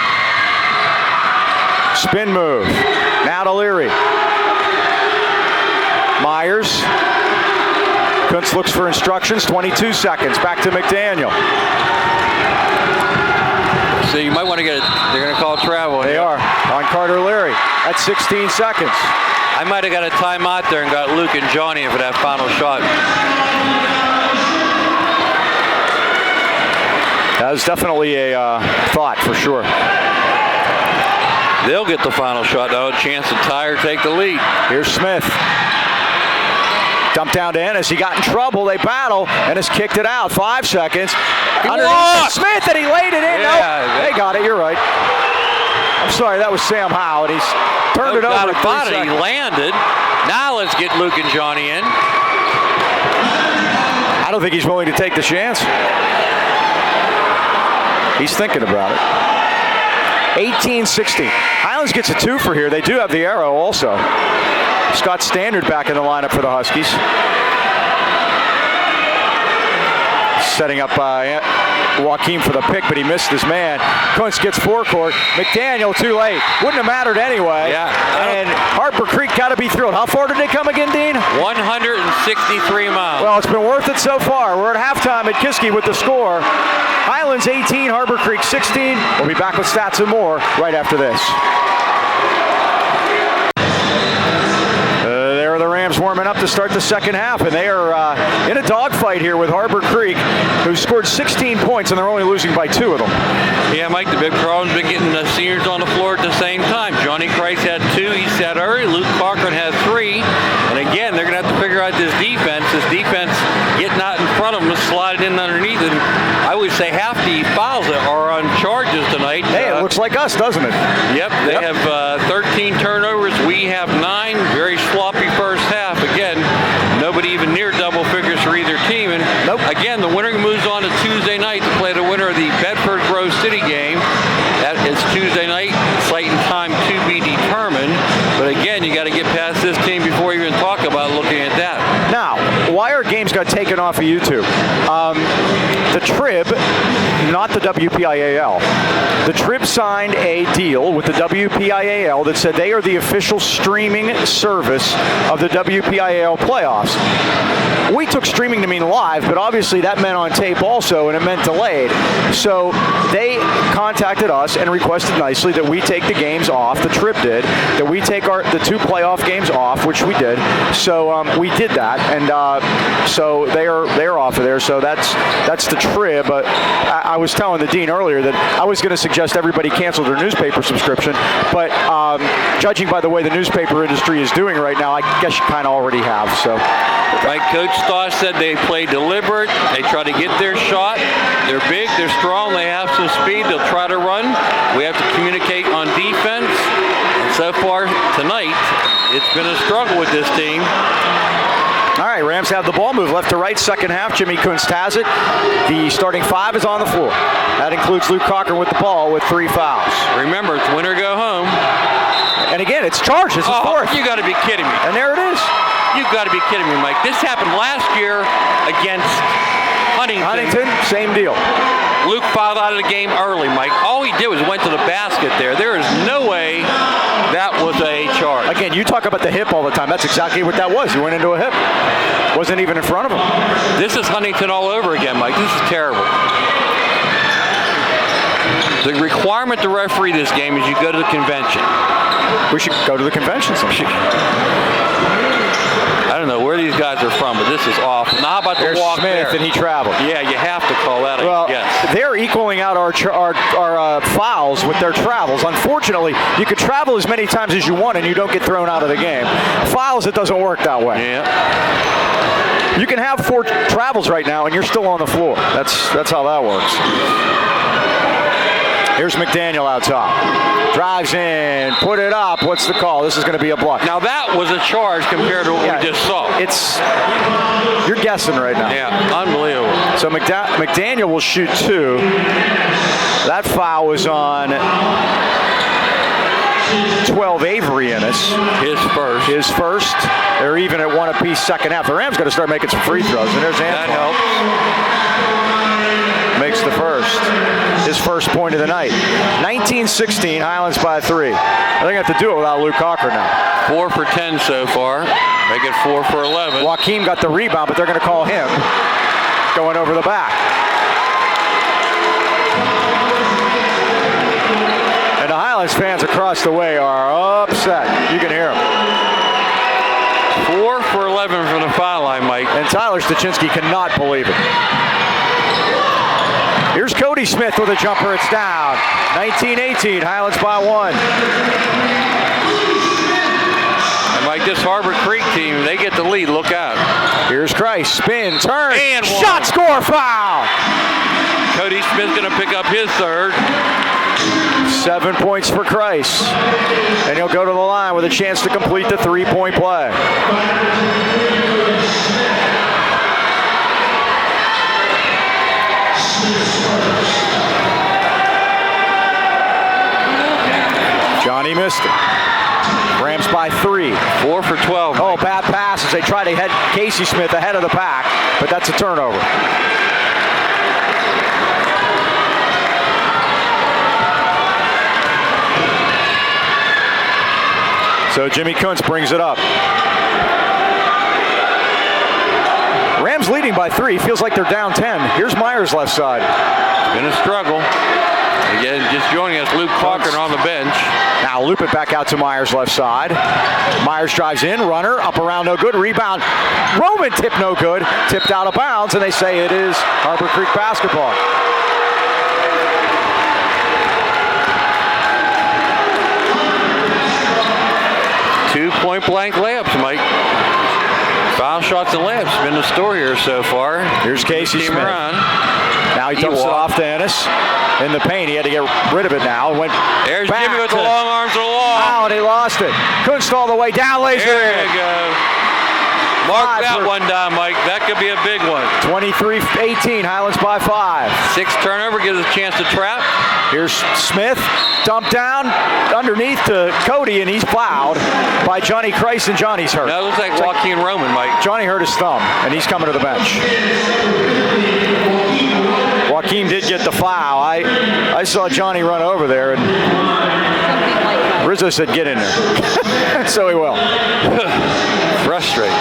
Spin move. Now to Leary. Myers. Kuntz looks for instructions. 22 seconds. Back to McDaniel. So you might want to get it. They're going to call travel. They are on Carter Leary. That's 16 seconds. I might have got a timeout there and got Luke and Johnny in for that final shot. That was definitely a thought for sure. They'll get the final shot, though. A chance to tie or take the lead. Here's Smith. Dumped down to Ennis. He got in trouble. They battle. Ennis kicked it out. 5 seconds. Underneath Smith, and he laid it in. Yeah, no, they got it. You're right. I'm sorry. That was Sam Howe, and he's turned it over. He landed. Now let's get Luke and Johnny in. I don't think he's willing to take the chance. He's thinking about it. 18-16. Highlands gets a 2 for here. They do have the arrow also. Scott Standard back in the lineup for the Huskies. Setting up Joaquim for the pick, but he missed his man. Kuntz gets forecourt. McDaniel too late. Wouldn't have mattered anyway. Yeah. And Harper Creek got to be thrilled. How far did they come again, Dean? 163 miles. Well, it's been worth it so far. We're at halftime at Kiski with the score. Highlands 18, Harbor Creek 16. We'll be back with stats and more right after this. There are the Rams warming up to start the second half, and they are in a dogfight here with Harbor Creek, who scored 16 points, and they're only losing by 2 of them. Yeah, Mike, the big problem's been getting the seniors on the floor at the same time. Johnny Christ had 2, he sat early. Luke Cochran had 3. And again, they're going to have to figure out this defense. This defense getting out in front of them, sliding in underneath. And I would say half the fouls that are on charges tonight. Hey, it looks like us, doesn't it? Yep, they have 13 turnovers. We have 9. Very sloppy first half. Again, nobody even near double figures for either team. And again, the winner moves on to Tuesday night to play the winner of the Bedford Grove City game. That is Tuesday night, site and time to be determined. But again, you got to get past this team before you even talk about looking at that. Now, why our games got taken off of YouTube? The Trib, not the WPIAL. The Trib signed a deal with the WPIAL that said they are the official streaming service of the WPIAL playoffs. We took streaming to mean live, but obviously that meant on tape also, and it meant delayed. So they contacted us and requested nicely that we take the games off. The Trib did. That we take the 2 playoff games off, which we did. So we did that, and so they're off of there. So that's the Trib. But I was telling the dean earlier that I was going to suggest everybody cancel their newspaper subscription. But judging by the way the newspaper industry is doing right now, I guess you kind of already have. So. Like Coach Stoss said, they play deliberate. They try to get their shot. They're big, they're strong, they have some speed. They'll try to run. We have to communicate on defense. And so far tonight, it's been a struggle with this team. All right, Rams have the ball, move left to right, second half. Jimmy Kuntz has it. The starting 5 is on the floor. That includes Luke Cochran with the ball with 3 fouls. Remember, it's win or go home. And again, it's charged. This is 4th. You got to be kidding me. And there it is. You've got to be kidding me, Mike. This happened last year against Huntington. Huntington, same deal. Luke fouled out of the game early, Mike. All he did was went to the basket there. There is no way that was a charge. Again, you talk about the hip all the time. That's exactly what that was. He went into a hip. Wasn't even in front of him. This is Huntington all over again, Mike. This is terrible. The requirement to referee this game is you go to the convention. We should go to the convention sometime. I don't know where these guys are from, but this is awful. Now, how about the walk Smith, there? And he traveled. Yeah, you have to call that, well, I guess. They're equaling out our fouls with their travels. Unfortunately, you could travel as many times as you want and you don't get thrown out of the game. Fouls, it doesn't work that way. Yeah. You can have 4 travels right now and you're still on the floor. That's how that works. Here's McDaniel out top. Drives in, put it up. What's the call? This is going to be a block. Now that was a charge compared to what we just saw. You're guessing right now. Yeah, unbelievable. So McDaniel will shoot 2. That foul was on 12 Avery Ennis. His first. They're even at 1 apiece second half. The Rams got to start making some free throws. And there's Antoine. That helps. Makes the first. His first point of the night. 19-16, Highlands by 3. I think I have to do it without Luke Cochran now. 4 for 10 so far. Make it 4 for 11. Joaquim got the rebound, but they're going to call him going over the back. And the Highlands fans across the way are upset. You can hear them. 4 for 11 from the foul line, Mike. And Tyler Stachinski cannot believe it. Here's Cody Smith with a jumper. It's down. 19-18, Highlands by 1. And Mike, this Harbor Creek team, they get the lead. Look out. Here's Christ. Spin, turn, and shot, score, foul. Cody Smith's going to pick up his 3rd. 7 points for Christ. And he'll go to the line with a chance to complete the 3-point play. Johnny missed it. Rams by 3. 4 for 12. Oh, bad pass as they try to head Casey Smith ahead of the pack, but that's a turnover. So Jimmy Kuntz brings it up. Rams leading by 3. Feels like they're down 10. Here's Myers left side. It's been a struggle. Again, just joining us, Luke Cochran on the bench. Now loop it back out to Myers left side. Myers drives in, runner, up around no good, rebound. Roman tip no good, tipped out of bounds, and they say it is Harbor Creek basketball. Two point-blank layups, Mike. Foul shots and layups been the story here so far. Here's Casey Smith. Run. Now he dumps it off to Ennis. In the paint, he had to get rid of it now. Went There's back Jimmy with the long arms of the law. Wow, and he lost it. Kunst all the way down, lays it in. There you go. Mark that one down, Mike. That could be a big one. 23-18, Highlands by 5. 6 turnover, gives us a chance to trap. Here's Smith, dumped down underneath to Cody, and he's fouled by Johnny Christ, and Johnny's hurt. No, it looks like Joaquin Roman, Mike. Johnny hurt his thumb, and he's coming to the bench. Joaquin did get the foul. I saw Johnny run over there, and Rizzo said, get in there. So he will. Frustrating.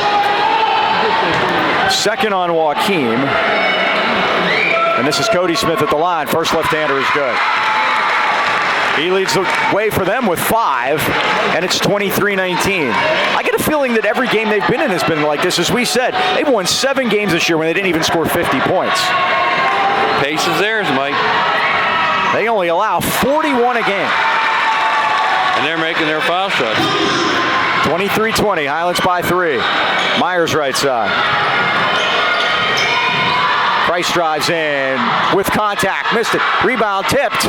Second on Joaquin. And this is Cody Smith at the line. First left-hander is good. He leads the way for them with 5, and it's 23-19. I get a feeling that every game they've been in has been like this. As we said, they've won 7 games this year when they didn't even score 50 points. Pace is theirs, Mike. They only allow 41 a game. And they're making their foul shots. 23-20, Highlands by 3. Myers right side. Price drives in with contact, missed it. Rebound tipped.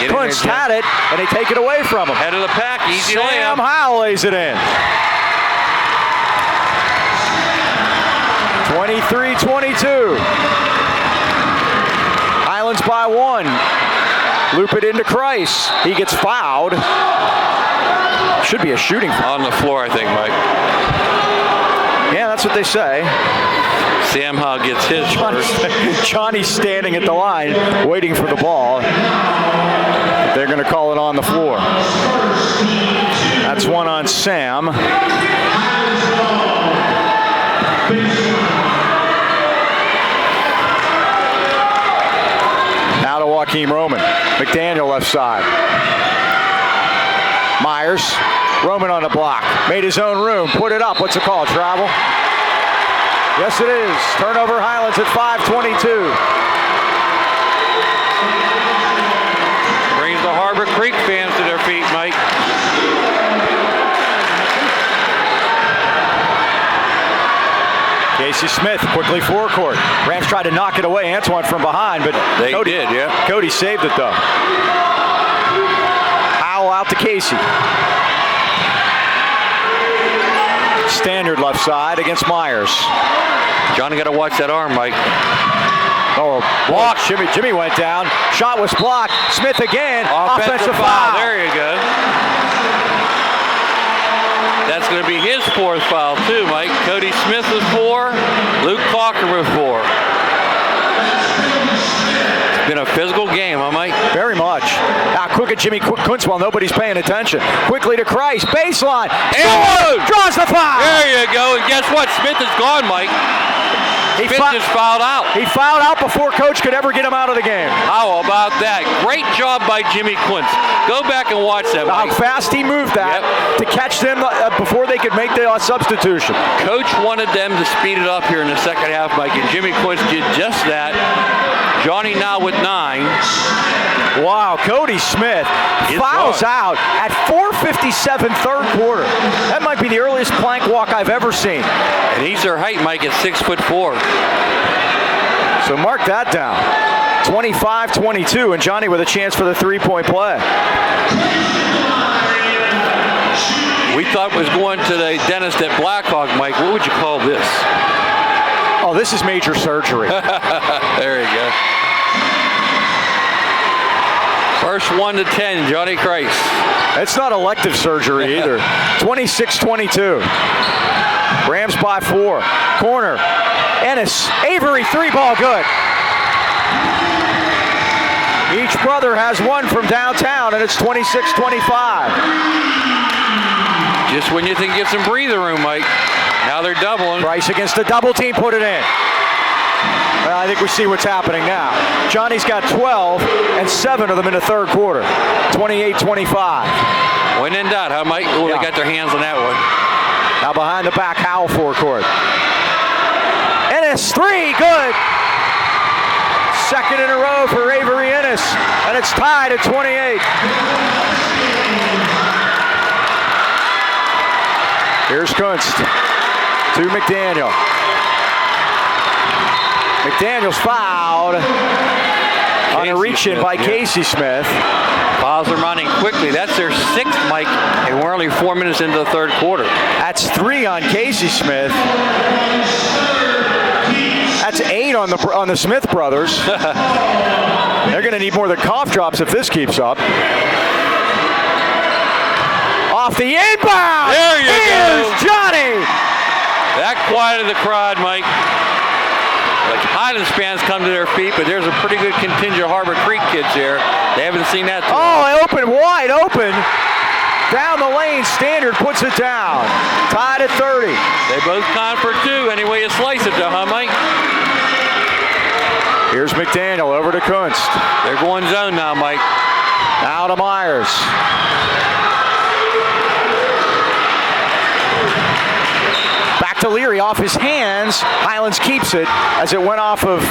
Kunst had it, and they take it away from him. Head of the pack, easy Sam layup. Howell lays it in. 23-22. Highlands by 1. Loop it into Christ. He gets fouled. Should be a shooting foul. On the floor, I think, Mike. Yeah, that's what they say. Sam Howell gets his first. Johnny's standing at the line waiting for the ball. But they're going to call it on the floor. That's one on Sam. Now to Joaquin Roman. McDaniel left side. Myers. Roman on the block. Made his own room. Put it up. What's it called? Travel? Yes, it is. Turnover Highlands at 5:22. Brings the Harbor Creek fans to their feet, Mike. Casey Smith quickly forecourt. Rams tried to knock it away. Antoine from behind, but They did, yeah. Cody saved it, though. Howell out to Casey. Standard left side against Myers. Johnny got to watch that arm, Mike. Oh, block. Jimmy went down. Shot was blocked. Smith again. Offensive foul. There you go. That's going to be his 4th foul, too, Mike. Cody Smith with 4. Luke Cochran with 4. It's been a physical game, huh, Mike? Very much. Now quick at Jimmy Kuntz while nobody's paying attention. Quickly to Christ. Baseline. And draws the foul. There you go. And guess what? Smith is gone, Mike. Smith just fouled out. He fouled out before Coach could ever get him out of the game. How about that? Great job by Jimmy Kuntz. Go back and watch that, How Mike. fast he moved that to catch them before they could make the substitution. Coach wanted them to speed it up here in the second half, Mike, and Jimmy Kuntz did just that. Johnny now with 9. Wow, Cody Smith fouls out at 4:57 third quarter. That might be the earliest plank walk I've ever seen. And he's their height, Mike, at 6'4". So mark that down. 25-22, and Johnny with a chance for the 3-point play. We thought was going to the dentist at Blackhawk, Mike. What would you call this? Oh, this is major surgery. There you go. First 1 to 10, Johnny Christ. It's not elective surgery either. 26-22. Rams by 4. Corner. Ennis. Avery, 3-ball good. Each brother has one from downtown, and it's 26-25. Just when you think you get some breathing room, Mike. Now they're doubling. Price against the double team, put it in. Well, I think we see what's happening now. Johnny's got 12 and 7 of them in the third quarter. 28-25. When in doubt, huh, Mike? Oh, Yeah. They got their hands on that one. Now behind the back, Howell forecourt. Ennis, 3, good. Second in a row for Avery Ennis, and it's tied at 28. Here's Kunst to McDaniel. McDaniel's fouled on a reach-in by Casey Smith. Fouls are running quickly. That's their 6th, Mike, and we're only 4 minutes into the third quarter. That's 3 on Casey Smith. That's 8 on the Smith brothers. They're going to need more than cough drops if this keeps up. Off the inbound. There you go. Here's Johnny. That quieted the crowd, Mike. The Highlands fans come to their feet, but there's a pretty good contingent of Harbor Creek kids here. They haven't seen that. Open, wide open. Down the lane, Standard puts it down. Tied at 30. They both con for 2, any way you slice it, though, huh, Mike? Here's McDaniel over to Kunst. They're going zone now, Mike. Now to Myers. Back to Leary, off his hands. Highlands keeps it as it went off of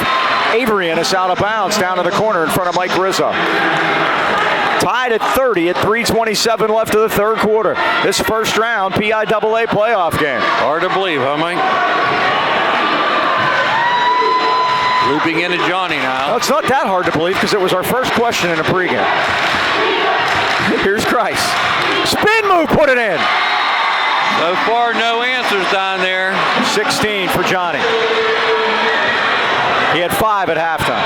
Avery and it's out of bounds down to the corner in front of Mike Rizzo. Tied at 30 at 3:27 left of the third quarter. This first round PIAA playoff game. Hard to believe, huh, Mike? Looping into Johnny now. Well, it's not that hard to believe because it was our first question in a pregame. Here's Christ. Spin move, put it in. So far, no answers down there. 16 for Johnny. He had 5 at halftime.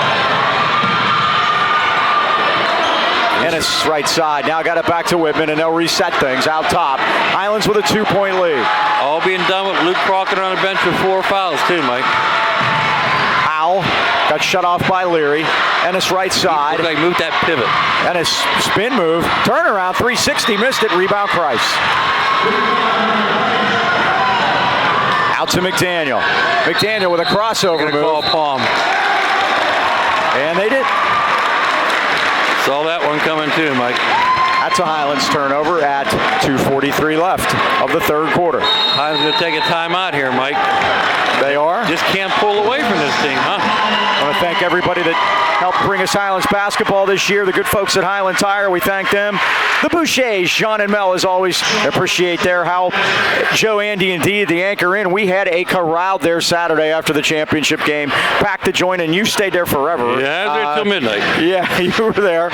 Ennis right side. Now got it back to Whitman, and they'll reset things out top. Highlands with a 2-point lead. All being done with Luke Crockett on the bench with 4 fouls, too, Mike. Howell got shut off by Leary. Ennis right side. Looked like moved that pivot. Ennis spin move. Turnaround, 360, missed it. Rebound Price. Out to McDaniel. McDaniel with a crossover Gonna move. call Palm. And they did. Saw that one coming too, Mike. That's a Highlands turnover at 2:43 left of the third quarter. Highlands gonna take a timeout here, Mike. They are. Just can't pull away from this team, huh? I want to thank everybody that helped bring us Highlands basketball this year. The good folks at Highland Tire, we thank them. The Bouchers, John and Mel, as always, appreciate their help. Joe, Andy, and Dee, the anchor in. We had a crowd there Saturday after the championship game. Packed to join, and you stayed there forever. Yeah, there till midnight. Yeah, you were there.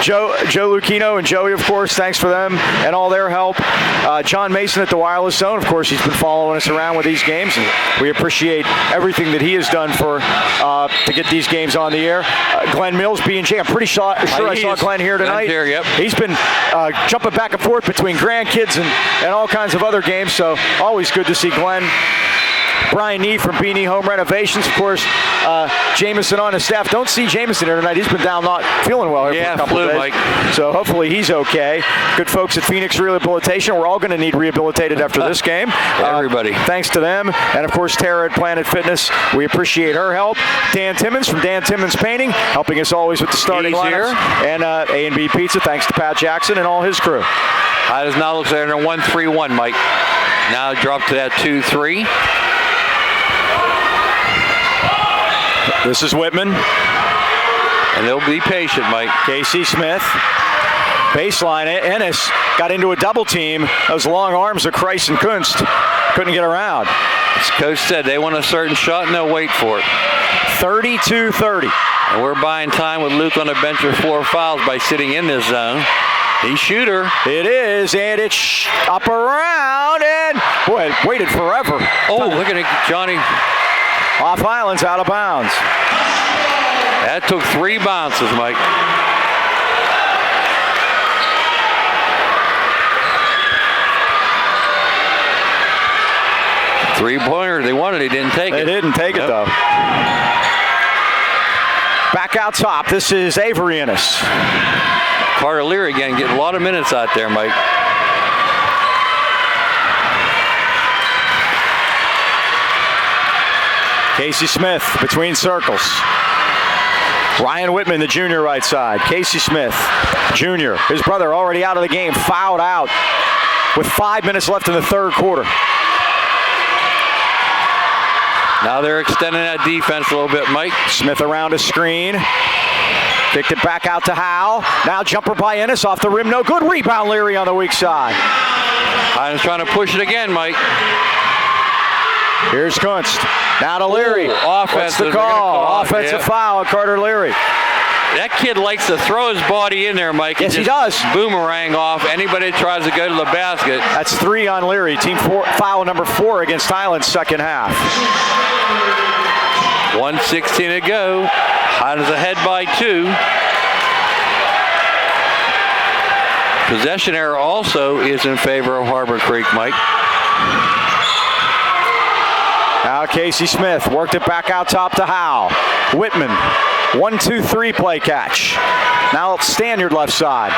Joe Lucchino and Joey, of course, thanks for them and all their help. John Mason at the Wireless Zone, of course, he's been following us around with these games, and we appreciate everything that he has done for to get these games on the air. Glenn Mills, B&J, I'm pretty sure I saw Glenn here tonight. Here, yep. He's been jumping back and forth between grandkids and all kinds of other games, so always good to see Glenn. Brian Nee from Beanie Home Renovations, of course. Jameson on his staff. Don't see Jameson here tonight. He's been down not feeling well here for a couple of days. Mike. So hopefully he's okay. Good folks at Phoenix Rehabilitation. We're all going to need rehabilitated after this game. Everybody. Thanks to them. And of course Tara at Planet Fitness. We appreciate her help. Dan Timmons from Dan Timmons Painting, helping us always with the starting lineups. And A&B Pizza, thanks to Pat Jackson and all his crew. Highlands now looks like they're in a 1-3-1, Mike. Now drop to that 2-3. This is Whitman. And they'll be patient, Mike. Casey Smith. Baseline. Ennis got into a double team. Those long arms of Kreis and Kunst couldn't get around. As Coach said, they want a certain shot and they'll wait for it. 32-30. And we're buying time with Luke on the bench with 4 fouls by sitting in this zone. He's shooter. It is, and it's up around, and boy, it waited forever. Oh, look at Johnny. Off Highlands, out of bounds. That took 3 bounces, Mike. Three-pointer they wanted, he didn't take it. They didn't take it, though. Back out top, this is Avery Ennis. Carter Leary again getting a lot of minutes out there, Mike. Casey Smith between circles. Ryan Whitman, the junior right side. Casey Smith, junior. His brother already out of the game, fouled out with 5 minutes left in the third quarter. Now they're extending that defense a little bit, Mike. Smith around a screen. Kicked it back out to Howe. Now jumper by Ennis off the rim. No good. Rebound Leary on the weak side. Highlands trying to push it again, Mike. Here's Kunst. Now to Leary. What's the Offensive. call? Offensive foul on Carter Leary. That kid likes to throw his body in there, Mike. Yes, he does. Boomerang off anybody that tries to go to the basket. That's 3 on Leary. Team foul number 4 against Highlands second half. 1:16 to go. Highlands ahead by 2. Possession error also is in favor of Harbor Creek, Mike. Now Casey Smith worked it back out top to Howe. Whitman, 1-2-3 play catch. Now Stanyard left side.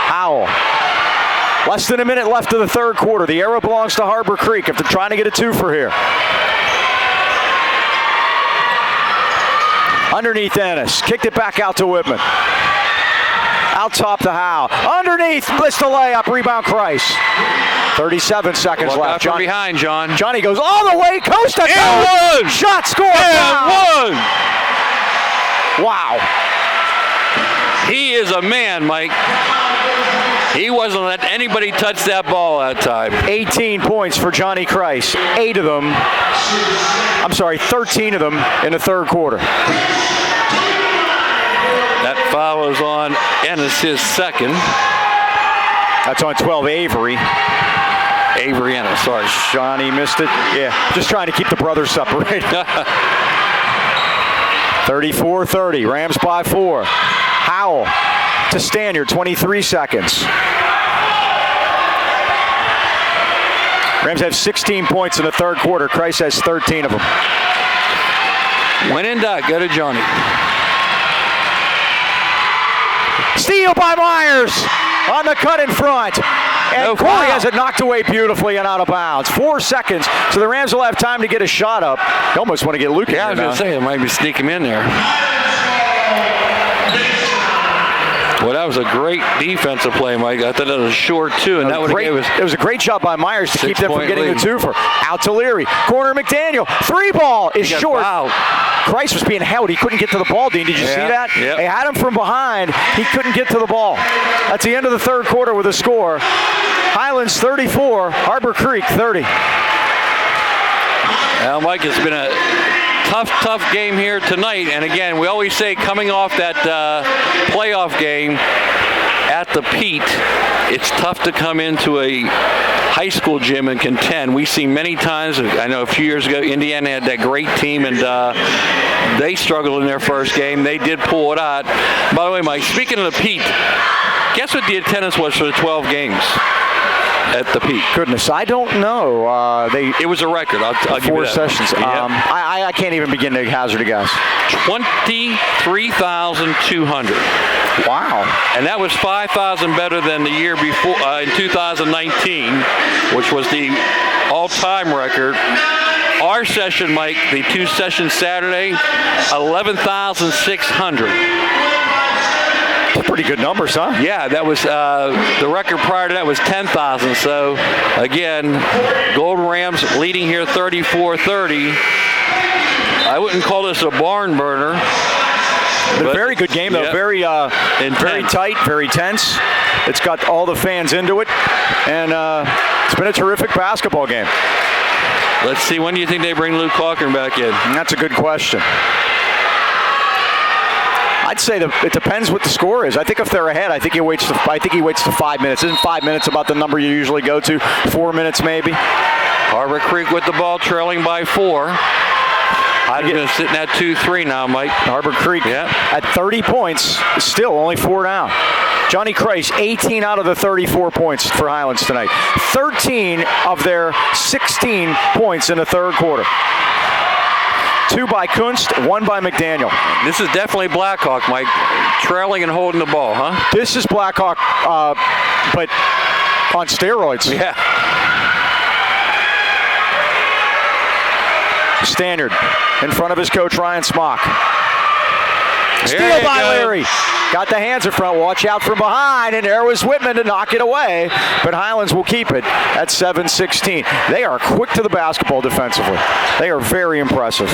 Howell. Less than a minute left of the third quarter. The arrow belongs to Harbor Creek if they're trying to get a twofer here. Underneath Ennis. Kicked it back out to Whitman. Out top to Howe. Underneath. Missed the layup. Rebound Christ. 37 seconds Look left. out from behind, John. Johnny goes all the way. Coast to coast. And one. Shot score. And one. Wow. He is a man, Mike. He wasn't letting anybody touch that ball that time. 18 points for Johnny Christ. 13 of them in the third quarter. That foul is on Ennis, his second. That's on 12, Avery. Avery Ennis, sorry. Johnny missed it. Yeah, just trying to keep the brothers separated. 34-30, Rams by 4. Howell to Stanyard, 23 seconds. Rams have 16 points in the third quarter. Christ has 13 of them. When in doubt, go to Johnny. Steal by Myers on the cut in front. And No Corey foul. has it knocked away beautifully and out of bounds. 4 seconds, so the Rams will have time to get a shot up. You almost want to get Luke in Yeah, I here was now. going to say, it might be sneak him in there. Well, that was a great defensive play, Mike. I thought it was short, too, and that would have gave us... It was a great job by Myers to keep them from 6-point getting lead. the twofer. Out to Leary. Corner McDaniel. 3 ball is He got short. fouled. Christ was being held. He couldn't get to the ball, Dean. Did you see that? Yep. They had him from behind. He couldn't get to the ball. That's the end of the third quarter with a score. Highlands 34, Harbor Creek 30. Well, Mike, it's been a tough game here tonight. And again, we always say coming off that playoff game at the Pete, it's tough to come into a high school gym and contend. We've seen many times, I know a few years ago, Indiana had that great team, and they struggled in their first game. They did pull it out. By the way, Mike, speaking of the Pete, guess what the attendance was for the 12 games at the Pete? Goodness, I don't know. It was a record. I'll give you 4 that. sessions. Yep. I can't even begin to hazard a guess. 23,200. Wow. And that was 5,000 better than the year before, in 2019, which was the all-time record. Our session, Mike, the 2 sessions Saturday, 11,600. Pretty good numbers, huh? Yeah, that was the record prior to that was 10,000. So again, Golden Rams leading here 34-30. I wouldn't call this a barn burner. A very good game, though. Yep. Very tight, very tense. It's got all the fans into it, and it's been a terrific basketball game. Let's see, when do you think they bring Luke Cochran back in? And that's a good question. I'd say it depends what the score is. I think if they're ahead, I think he waits to 5 minutes. Isn't 5 minutes about the number you usually go to? 4 minutes maybe. Harbor Creek with the ball, trailing by 4. I'm going to sit in that 2-3 now, Mike. Harbor Creek at 30 points, still only 4 down. Johnny Christ, 18 out of the 34 points for Highlands tonight. 13 of their 16 points in the third quarter. 2 by Kunst, 1 by McDaniel. This is definitely Blackhawk, Mike. Trailing and holding the ball, huh? This is Blackhawk, but on steroids. Yeah. Stannard in front of his coach, Ryan Smock. Steal by Leary. Got the hands in front. Watch out from behind. And there was Whitman to knock it away. But Highlands will keep it at 7-16. They are quick to the basketball defensively. They are very impressive.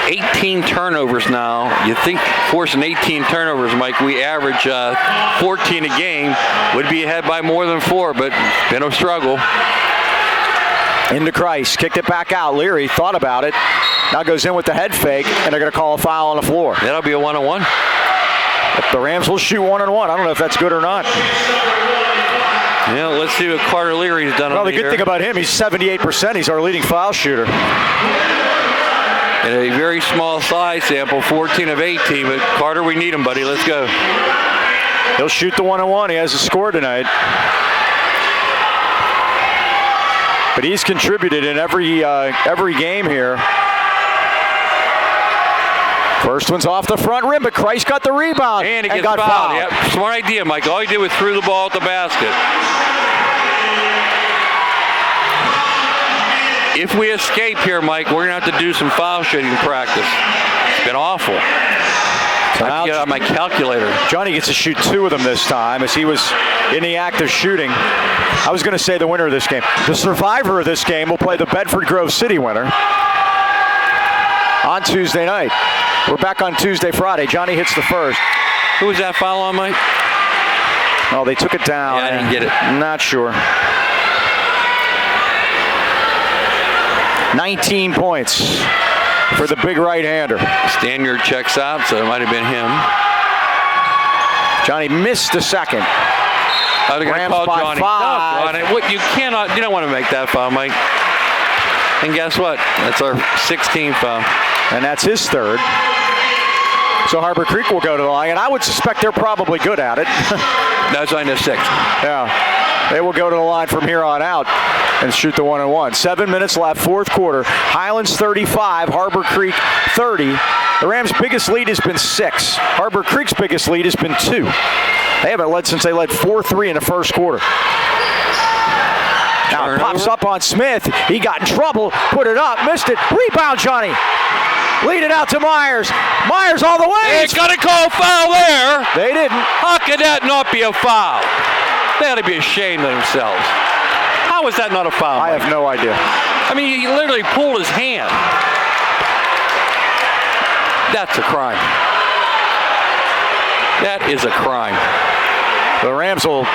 18 turnovers now. You think forcing 18 turnovers, Mike, we average 14 a game, would be ahead by more than 4, but it's been a struggle. Into Christ. Kicked it back out. Leary thought about it. Now goes in with the head fake, and they're going to call a foul on the floor. That'll be a 1-on-1. The Rams will shoot 1-on-1. I don't know if that's good or not. Yeah, let's see what Carter Leary's done. Well, the good thing about him, he's 78%. He's our leading foul shooter. In a very small size sample, 14 of 18. But Carter, we need him, buddy. Let's go. He'll shoot the 1-on-1. He hasn't scored tonight. But he's contributed in every game here. First one's off the front rim, but Christ got the rebound and it gets got fouled. Yep. Smart idea, Mike. All he did was threw the ball at the basket. If we escape here, Mike, we're going to have to do some foul shooting practice. It's been awful. I have to get out my calculator. Johnny gets to shoot 2 of them this time as he was in the act of shooting. I was going to say the winner of this game. The survivor of this game will play the Bedford Grove City winner on Tuesday night. We're back on Tuesday, Friday. Johnny hits the first. Who was that foul on, Mike? Oh, they took it down. Yeah, I didn't get it. Not sure. 19 points for the big right-hander. Stannard checks out, so it might have been him. Johnny missed the second. They're going to call Johnny. No, what, you don't want to make that foul, Mike. And guess what? That's our 16th foul. And that's his third. So Harbor Creek will go to the line, and I would suspect they're probably good at it. That's on the 6th. Yeah. They will go to the line from here on out and shoot the 1-on-1. 7 minutes left, fourth quarter. Highlands 35, Harbor Creek 30. The Rams' biggest lead has been 6. Harbor Creek's biggest lead has been 2. They haven't led since they led 4-3 in the first quarter. Now it pops up on Smith. He got in trouble, put it up, missed it. Rebound, Johnny. Lead it out to Myers. Myers all the way. It's got to call foul there. They didn't. How could that not be a foul? They ought to be ashamed of themselves. How is that not a foul, Mike? I have no idea. I mean, he literally pulled his hand. That's a crime. That is a crime. The Rams will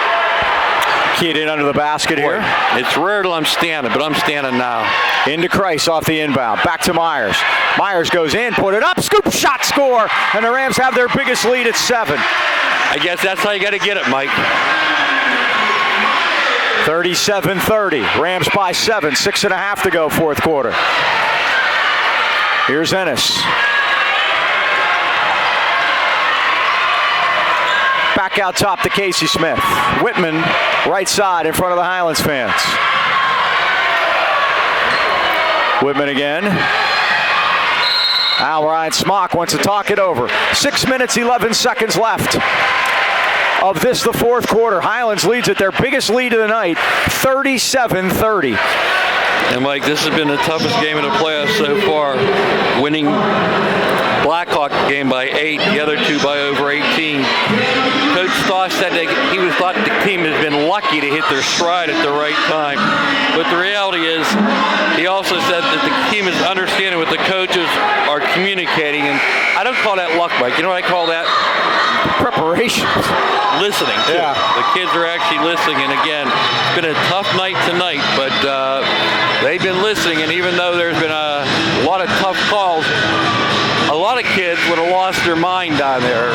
key it in under the basket here. It's rare till I'm standing, but I'm standing now. Into Christ off the inbound. Back to Myers. Myers goes in, put it up, scoop, shot, score. And the Rams have their biggest lead at 7. I guess that's how you got to get it, Mike. 37-30. Rams by 7. 6.5 to go, fourth quarter. Here's Ennis. Back out top to Casey Smith. Whitman, right side in front of the Highlands fans. Whitman again. Now Ryan Smock wants to talk it over. 6 minutes, 11 seconds left of this, the fourth quarter. Highlands leads at their biggest lead of the night, 37-30. And Mike, this has been the toughest game in the playoffs so far. Winning Blackhawk game by 8, the other 2 by over 18. Coach Stoss said that he thought the team has been lucky to hit their stride at the right time. But the reality is, he also said that the team is understanding what the coaches are communicating. And I don't call that luck, Mike. You know what I call that? Preparation. Listening, too. Yeah. The kids are actually listening. And again, it's been a tough night tonight, but they've been listening. And even though there's been a lot of tough calls, a lot of kids would have lost their mind down there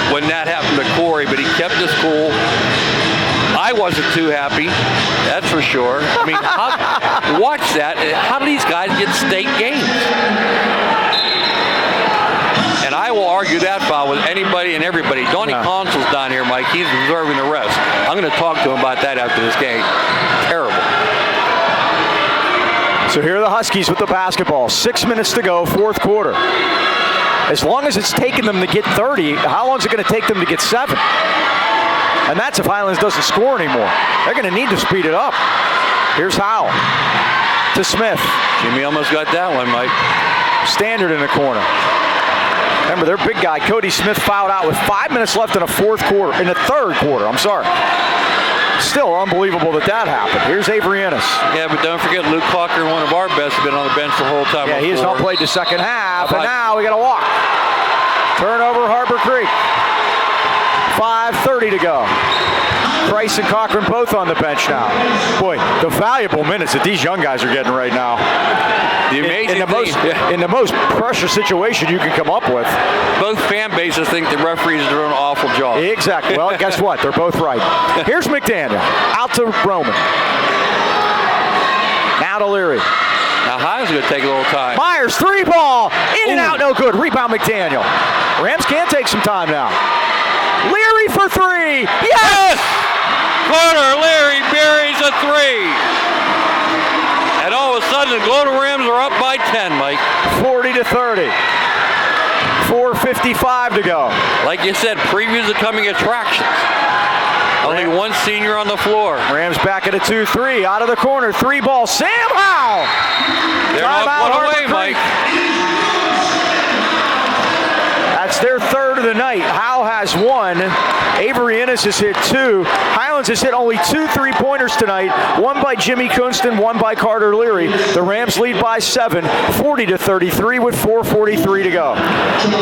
when that happened to Corey, but he kept his cool. I wasn't too happy, that's for sure. I mean, watch that. How do these guys get state games? And I will argue that foul with anybody and everybody. Donnie Consul's down here, Mike. He's observing the refs. I'm going to talk to him about that after this game. Terrible. So here are the Huskies with the basketball. 6 minutes to go, fourth quarter. As long as it's taken them to get 30, how long is it going to take them to get 7? And that's if Highlands doesn't score anymore. They're going to need to speed it up. Here's Howell. to Smith. Jimmy almost got that one, Mike. Standard in the corner. Remember, their big guy, Cody Smith, fouled out with 5 minutes left in the third quarter. I'm sorry. Still unbelievable that happened. Here's Avery Ennis. Yeah, but don't forget Luke Cochran, one of our best, has been on the bench the whole time. Yeah, he has not played the second half, and now we got a walk. Turnover, Harbor Creek. 5:30 to go. Price and Cochran both on the bench now. Boy, the valuable minutes that these young guys are getting right now. The amazing in the most pressure situation you can come up with. Both fan bases think the referees are doing an awful job. Exactly. Well, guess what? They're both right. Here's McDaniel. Out to Roman. Now to Leary. Now Highlands going to take a little time. Myers, 3-ball. In and out, no good. Rebound McDaniel. Rams can take some time now. Leary for 3. Yes! Corner, Leary buries a 3. And all of a sudden, the Golden Rams are up by 10, Mike. 40-30. 4:55 to go. Like you said, previews of coming attractions. Only one senior on the floor. Rams back at a 2-3. Out of the corner. 3-ball. Sam Howell. They're not one away, Mike. That's their third of the night. Howe has 1. Avery Ennis has hit 2. Highlands has hit only 2 3-pointers tonight. 1 by Jimmy Kunston, 1 by Carter Leary. The Rams lead by 7, 40-33 with 4:43 to go.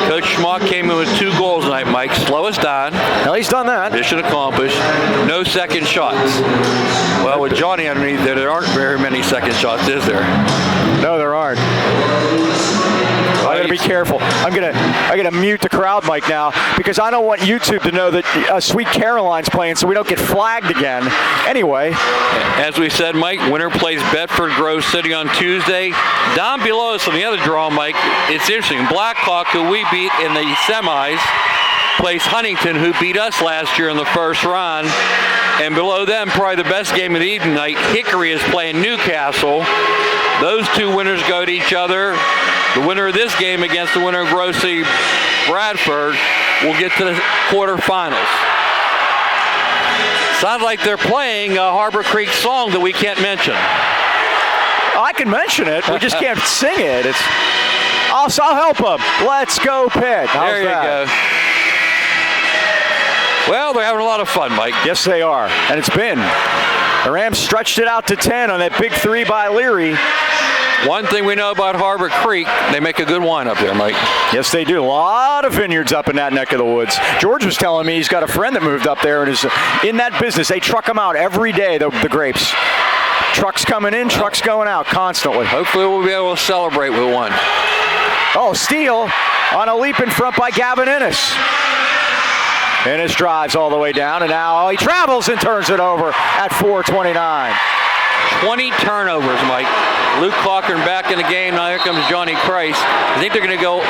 Coach Schmuck came in with 2 goals tonight, Mike. Slow us down. Well, he's done that. Mission accomplished. No second shots. Well, with Johnny underneath there aren't very many second shots, is there? No, there aren't. I gotta be careful. I gotta mute the crowd mic now because I don't want YouTube to know that Sweet Caroline's playing, so we don't get flagged again. Anyway, as we said, Mike, winner plays Bedford Grove City on Tuesday. Down below us on the other draw, Mike, it's interesting. Blackhawk, who we beat in the semis, plays Huntington, who beat us last year in the first round. And below them, probably the best game of the evening night, Hickory is playing Newcastle. Those 2 winners go to each other. The winner of this game against the winner of Grove City Bradford will get to the quarterfinals. Sounds like they're playing a Harbor Creek song that we can't mention. I can mention it. We just can't sing it. I'll help them. Let's go, Pitt. How's there you that? go. Well, they're having a lot of fun, Mike. Yes, they are. And it's been. The Rams stretched it out to 10 on that big 3 by Leary. One thing we know about Harbor Creek, they make a good wine up there, Mike. Yes, they do. A lot of vineyards up in that neck of the woods. George was telling me he's got a friend that moved up there and is in that business. They truck them out every day, the grapes. Trucks coming in, trucks going out constantly. Hopefully we'll be able to celebrate with one. Oh, steal on a leap in front by Gavin Ennis. Ennis drives all the way down, and now he travels and turns it over at 4:29. 20 turnovers, Mike. Luke Cochran back in the game. Now here comes Johnny Price. I think they're going to go.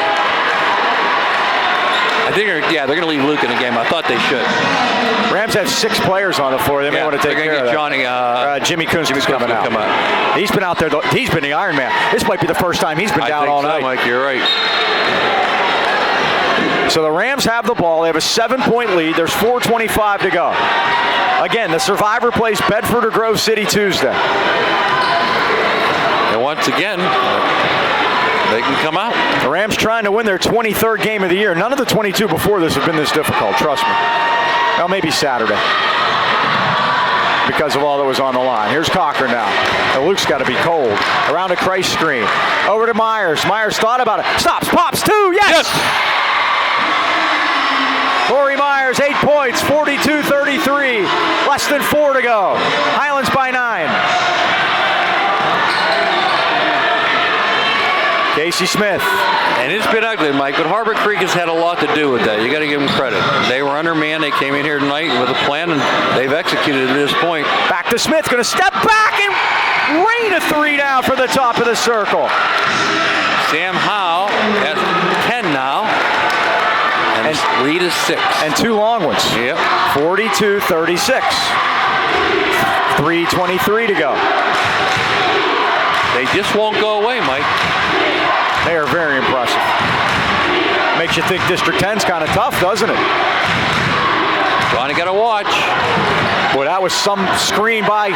They're going to leave Luke in the game. I thought they should. Rams have 6 players on the floor. They may want to take care of that. Johnny. Jimmy Kunston's coming out. He's been out there. He's been the Iron Man. This might be the first time he's been down all night. Mike, you're right. So the Rams have the ball. They have a 7-point lead. There's 4:25 to go. Again, the survivor plays Bedford or Grove City Tuesday. And once again, they can come out. The Rams trying to win their 23rd game of the year. None of the 22 before this have been this difficult, trust me. Well, maybe Saturday because of all that was on the line. Here's Cochran now. Luke's got to be cold. Around a Christ screen. Over to Myers. Myers thought about it. Stops, pops, 2, yes! Corey Myers, 8 points, 42-33. Less than 4 to go. Highlands by 9. Casey Smith. And it's been ugly, Mike, but Harbor Creek has had a lot to do with that. You got to give them credit. They were undermanned. They came in here tonight with a plan, and they've executed at this point. Back to Smith, going to step back and rain a 3 down for the top of the circle. Sam Howe has 10 now. And lead is 6. And 2 long ones. Yep. 42-36. 3:23 to go. They just won't go away, Mike. They are very impressive. Makes you think District 10's kind of tough, doesn't it? Johnny got to watch. Boy, that was some screen by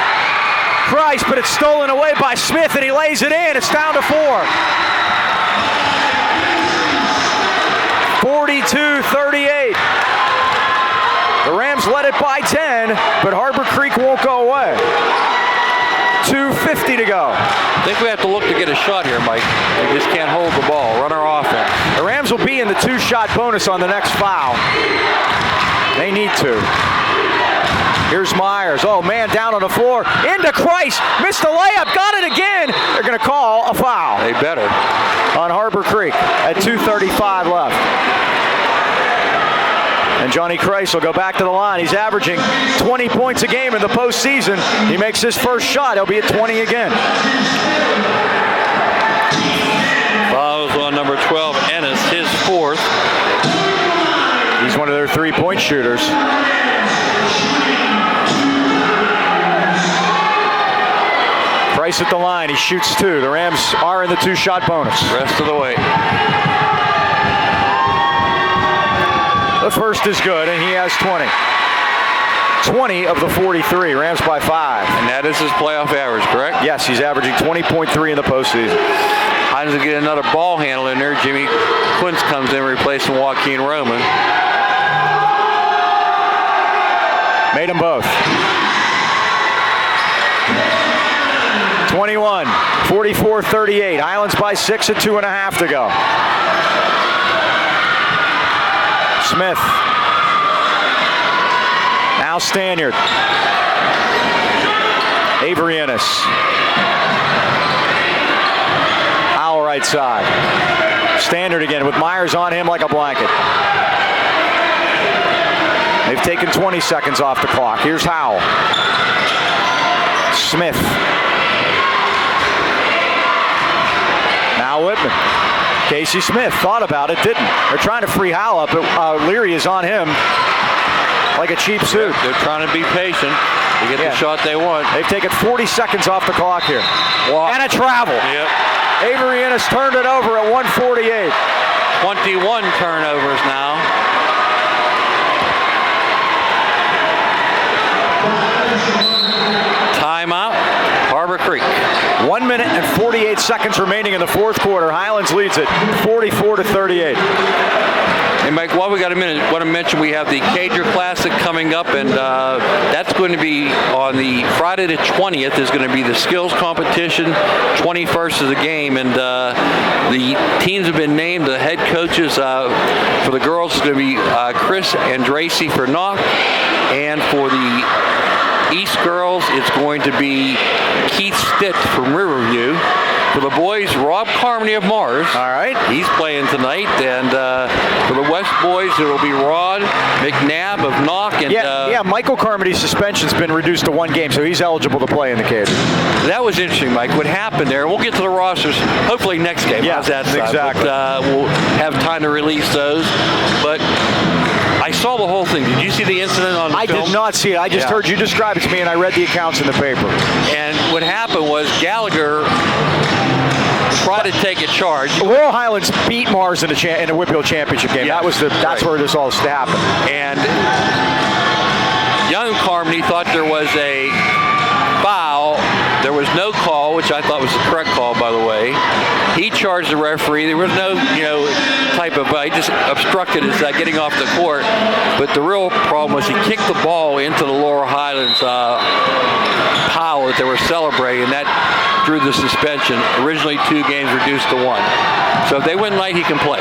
Christ, but it's stolen away by Smith, and he lays it in. It's down to 4. 42-38. The Rams led it by 10, but Harbor Creek won't go away. 2:50 to go. I think we have to look to get a shot here, Mike. We just can't hold the ball. Run our offense. The Rams will be in the 2-shot bonus on the next foul. They need to. Here's Myers. Oh, man, down on the floor. Into Christ. Missed the layup. Got it again. They're going to call a foul. They better. On Harbor Creek at 2:35 left. And Johnny Christ will go back to the line. He's averaging 20 points a game in the postseason. He makes his first shot. He'll be at 20 again. Fouls on number 12, Ennis, his 4th. He's one of their 3-point shooters. Price at the line. He shoots 2. The Rams are in the 2-shot bonus. Rest of the way. The first is good, and he has 20. 20 of the 43. Rams by 5. And that is his playoff average, correct? Yes, he's averaging 20.3 in the postseason. Highlands will get another ball handle in there. Jimmy Quince comes in replacing Joaquin Roman. Made them both. 21, 44-38. Highlands by 6 at 2.5 to go. Smith. Now Stanyard. Avery Ennis. Howell right side. Stanyard again with Myers on him like a blanket. They've taken 20 seconds off the clock. Here's Howell. Smith. Now Whitman. Casey Smith thought about it, didn't. They're trying to free Howell up, but Leary is on him like a cheap suit. Yep, they're trying to be patient to get the shot they want. They've taken 40 seconds off the clock here. Walk. And a travel. Yep. Avery Ennis turned it over at 1:48. 21 turnovers now. Timeout, Harbor Creek. 1 minute and 48 seconds remaining in the fourth quarter. Highlands leads it 44-38. Hey Mike, while we got a minute, I want to mention we have the Cager Classic coming up, and that's going to be on the Friday the 20th. Is going to be the skills competition. 21st is the game, and the teams have been named. The head coaches for the girls is going to be Chris Andraci for Knock, and for the East girls, it's going to be Keith Stitt from Riverview. For the boys, Rob Carmody of Mars. All right. He's playing tonight. And for the West boys, it will be Rod McNabb of Knock. And, Michael Carmody's suspension's been reduced to 1 game, so he's eligible to play in the Cage. That was interesting, Mike. What happened there, we'll get to the rosters hopefully next game. Yeah, how's that sound? exactly. But, we'll have time to release those. But I saw the whole thing. Did you see the incident on the film? I did not see it. I just heard you describe it to me, and I read the accounts in the paper. And what happened was Gallagher tried to take a charge. Laurel Highlands beat Mars in a Whitfield championship game. Yes, That's where this all happened. And young Carmody thought there was a foul. There was no call, which I thought was the correct call, by the way. He charged the referee. There was no, type of, he just obstructed his getting off the court. But the real problem was he kicked the ball into the Laurel Highlands pile that they were celebrating, and that drew the suspension. Originally 2 games reduced to 1. So if they win tonight, he can play.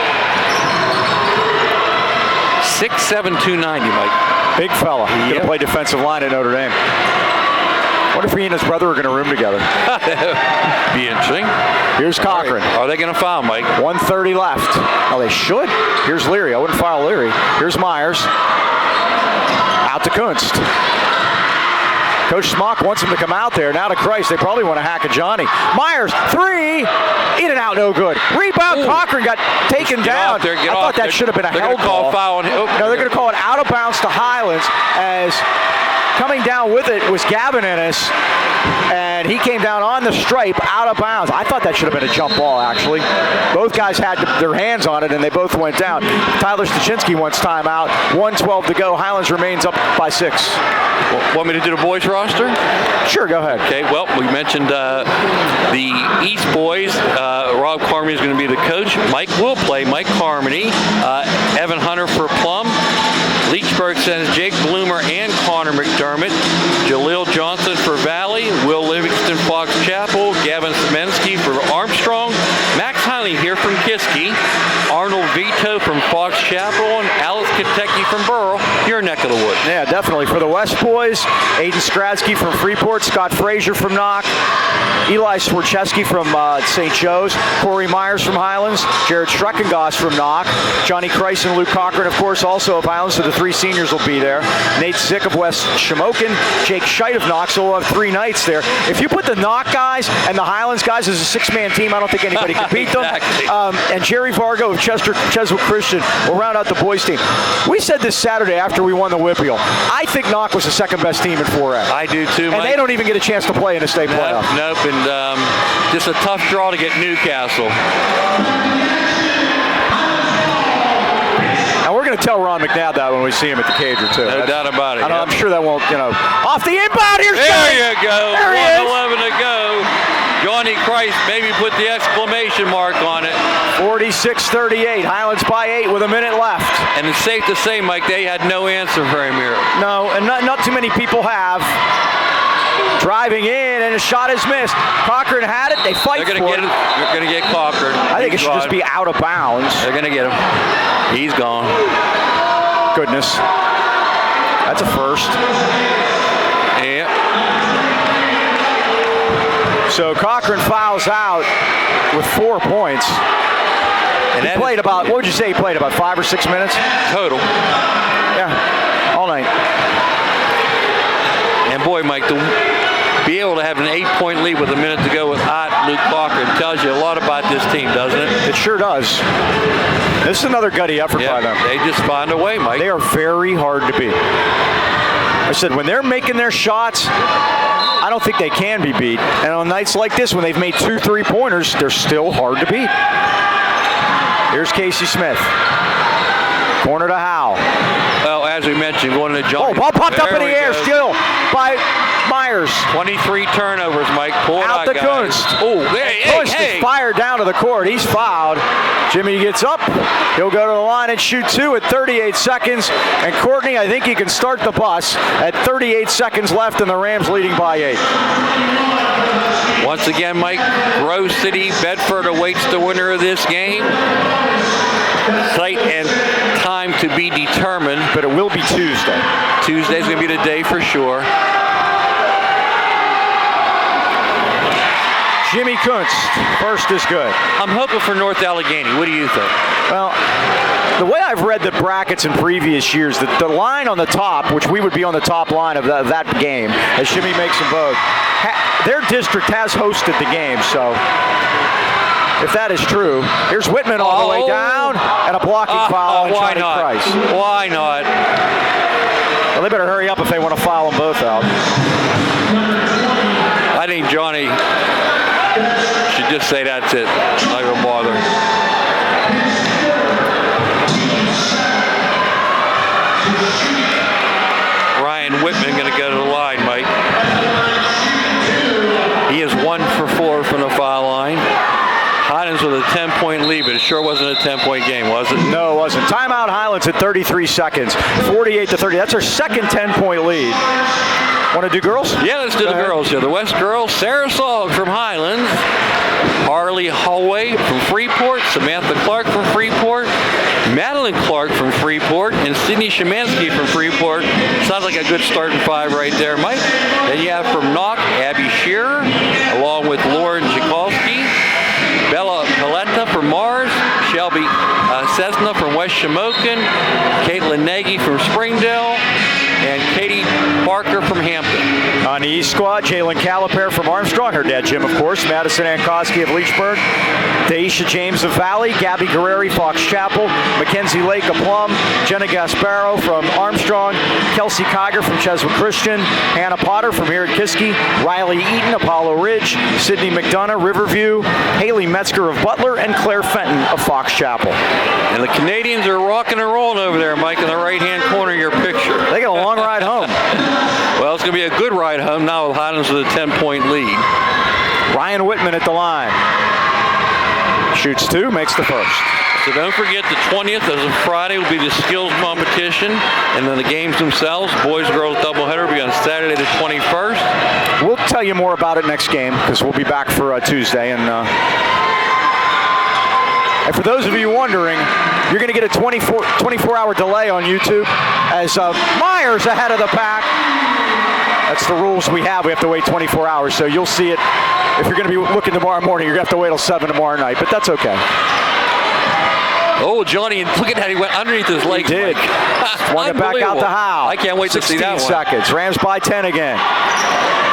6'7", 290, Mike. Big fella. He's going to play defensive line at Notre Dame. What if he and his brother are going to room together? Be interesting. Here's Cochran. Right. Are they going to foul, Mike? 1:30 left. Oh, they should. Here's Leary. I wouldn't foul Leary. Here's Myers. Out to Kunst. Coach Smock wants him to come out there. Now to Christ. They probably want to hack at Johnny. Myers, 3. In and out, no good. Rebound. Ooh. Cochran got taken down. I thought that should have been a held ball. Foul. No, they're going to call it out of bounds to Highlands as Coming down with it was Gavin Ennis, and he came down on the stripe out of bounds. I thought that should have been a jump ball, actually. Both guys had their hands on it, and they both went down. Tyler Stachinski wants timeout. 1:12 to go. Highlands remains up by 6. Want me to do the boys roster? Sure, go ahead. Okay, well, we mentioned the East boys. Rob Carmody is going to be the coach. Mike will play, Mike Carmody. Evan Hunter for Plum. Leechburg sends Jake Bloomer and Connor McDermott. Jaleel Johnson for Valley. Will Livingston Fox Chapel. Gavin Semensky for Armstrong. Max Heinley here from Kiski. Arnold Vito from Fox Chapel. And Alex Kentucky from Burrell, your neck of the woods. Yeah, definitely. For the West boys, Aiden Stradsky from Freeport. Scott Frazier from Knock. Eli Swarcheski from St. Joe's. Corey Myers from Highlands. Jared Schreckengoss from Knock. Johnny Kreis and Luke Cochran, of course, also of Highlands, so the 3 seniors will be there. Nate Zick of West Shamokin. Jake Scheit of Knox, so we'll have 3 nights there. If you put the Knock guys and the Highlands guys as a 6-man team, I don't think anybody can beat them. Exactly. And Jerry Vargo of Cheswick Christian will round out the boys team. We said this Saturday after we won the Whippeal, I think Knock was the 2nd best team in 4A. I do too, Mike. And they don't even get a chance to play in the state playoff. Nope, and just a tough draw to get Newcastle. And we're going to tell Ron McNabb that when we see him at the Cager, too. No doubt about it. I'm sure that won't, off the inbound, here's There Johnny. you go. There he is. 1:11 to go. Johnny Christ maybe put the exclamation mark on it. 46-38. Highlands by 8 with a minute left. And it's safe to say, Mike, they had no answer for him here. No, and not too many people have. Driving in, and a shot is missed. Cochran had it. They fight They're for going to get it. it. They're going to get Cochran. I think it should just be out of bounds. They're going to get him. He's gone. Goodness. That's a first. Yeah. So Cochran fouls out with 4 points. And He played about, what would you say he played, about 5 or 6 minutes? total. Yeah, all night. And boy, Mike, to be able to have an 8-point lead with a minute to go without Luke Cochran tells you a lot about this team, doesn't it? It sure does. This is another gutty effort by them. They just find a way, Mike. They are very hard to beat. I said, when they're making their shots, I don't think they can be beat. And on nights like this, when they've made 2 3-pointers, they're still hard to beat. Here's Casey Smith. Corner to Howe. Well, as we mentioned, going to John. Oh, ball popped up in the air, go. still by Myers. 23 turnovers, Mike. Pull it Out the guys. Kunst. Oh, hey, Kunst is fired down to the court. He's fouled. Jimmy gets up. He'll go to the line and shoot 2 at 38 seconds. And Courtney, I think he can start the bus at 38 seconds left, and the Rams leading by 8. Once again, Mike, Grove City, Bedford awaits the winner of this game. Site and time to be determined. But it will be Tuesday. Tuesday's going to be the day for sure. Jimmy Kunst, first is good. I'm hoping for North Allegheny. What do you think? Well, the way I've read the brackets in previous years, the line on the top, which we would be on the top line of that game, as Jimmy makes them both, their district has hosted the game, so if that is true, here's Whitman all the way down, and a blocking foul on why Johnny not? Price. Why not? Well, they better hurry up if they want to foul them both out. I think Johnny should just say that's it. Not even bother. Ryan Whitman going to go to the line, Mike. He is 1 for 4 from the foul line. Highlands with a 10-point lead, but it sure wasn't a 10-point game, was it? No, it wasn't. Timeout Highlands at 33 seconds, 48-30. That's our second 10-point lead. Want to do girls? Yeah, let's do the girls here. The West girls, Sarah Sogg from Highlands, Harley Holloway from Freeport, Samantha Clark from Freeport, Madeline Clark from Freeport, and Sydney Shemansky from Freeport. Sounds like a good starting 5 right there, Mike. Then you have from Knock, Abby Shearer, along with Lauren Jakolski, Bella Paletta from Mars, Shelby Cessna from West Shamokin, Caitlin Nagy from Springdale, and Katie Parker from Hampton. On the East squad, Jalen Caliper from Armstrong, her dad Jim, of course, Madison Ankoski of Leechburg, Daisha James of Valley, Gabby Guerreri, Fox Chapel, Mackenzie Lake of Plum, Jenna Gasparo from Armstrong, Kelsey Kiger from Cheswick Christian, Hannah Potter from here at Kiski, Riley Eaton, Apollo Ridge, Sydney McDonough, Riverview, Haley Metzger of Butler, and Claire Fenton of Fox Chapel. And the Canadians are rocking and rolling over there, Mike, in the right-hand corner of your picture. They got a long ride home. Well, it's going to be a good ride home now with Highlands with a 10-point lead. Ryan Whitman at the line. Shoots two, makes the first. So don't forget the 20th, as of Friday, will be the skills competition. And then the games themselves, boys and girls doubleheader, will be on Saturday the 21st. We'll tell you more about it next game because we'll be back for Tuesday. And for those of you wondering, you're going to get a 24-hour delay on YouTube as Myers ahead of the pack. That's the rules we have. We have to wait 24 hours. So you'll see it. If you're going to be looking tomorrow morning, you're going to have to wait till 7 tomorrow night. But that's okay. Oh, Johnny, look at that. He went underneath his legs. He did. Swung it back out to Howe. I can't wait to see that one. 16 seconds. Rams by 10 again.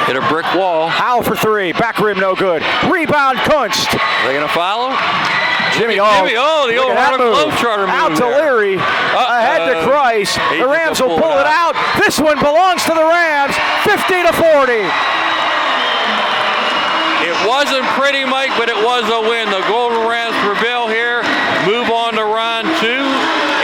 Hit a brick wall. Howe for three. Back rim, no good. Rebound, Kunst. Are they going to follow? Jimmy, the old Harlem Globetrotter move. Out to Leary, ahead to Christ. The Rams will pull it out. This one belongs to the Rams, 50-40. It wasn't pretty, Mike, but it was a win. The Golden Rams prevail here, move on to round two,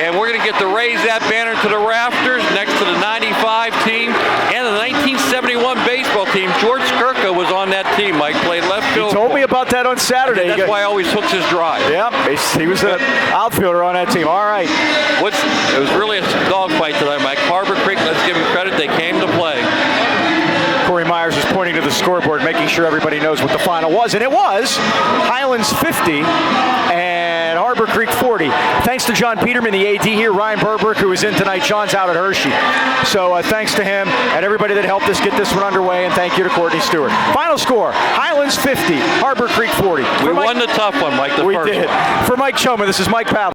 and we're going to get to raise that banner to the rafters next to the 95 team and the 1971 baseball team. George Skirka was on that team, Mike, played left field. He told me about that on Saturday. That's why he always hooks his drive. Yeah, he was an outfielder on that team. All right. It was really a dogfight tonight, Mike. Harbor Creek, let's give them credit, they came to play. Corey Myers is pointing to the scoreboard, making sure everybody knows what the final was. And it was Highlands 50 and Harbor Creek 40. Thanks to John Peterman, the AD here, Ryan Burbrick, who was in tonight. John's out at Hershey. So thanks to him and everybody that helped us get this one underway. And thank you to Courtney Stewart. Final score, Highlands 50, Harbor Creek 40. We won the tough one, Mike, the first one. We did. For Mike Choma, this is Mike Pavlik.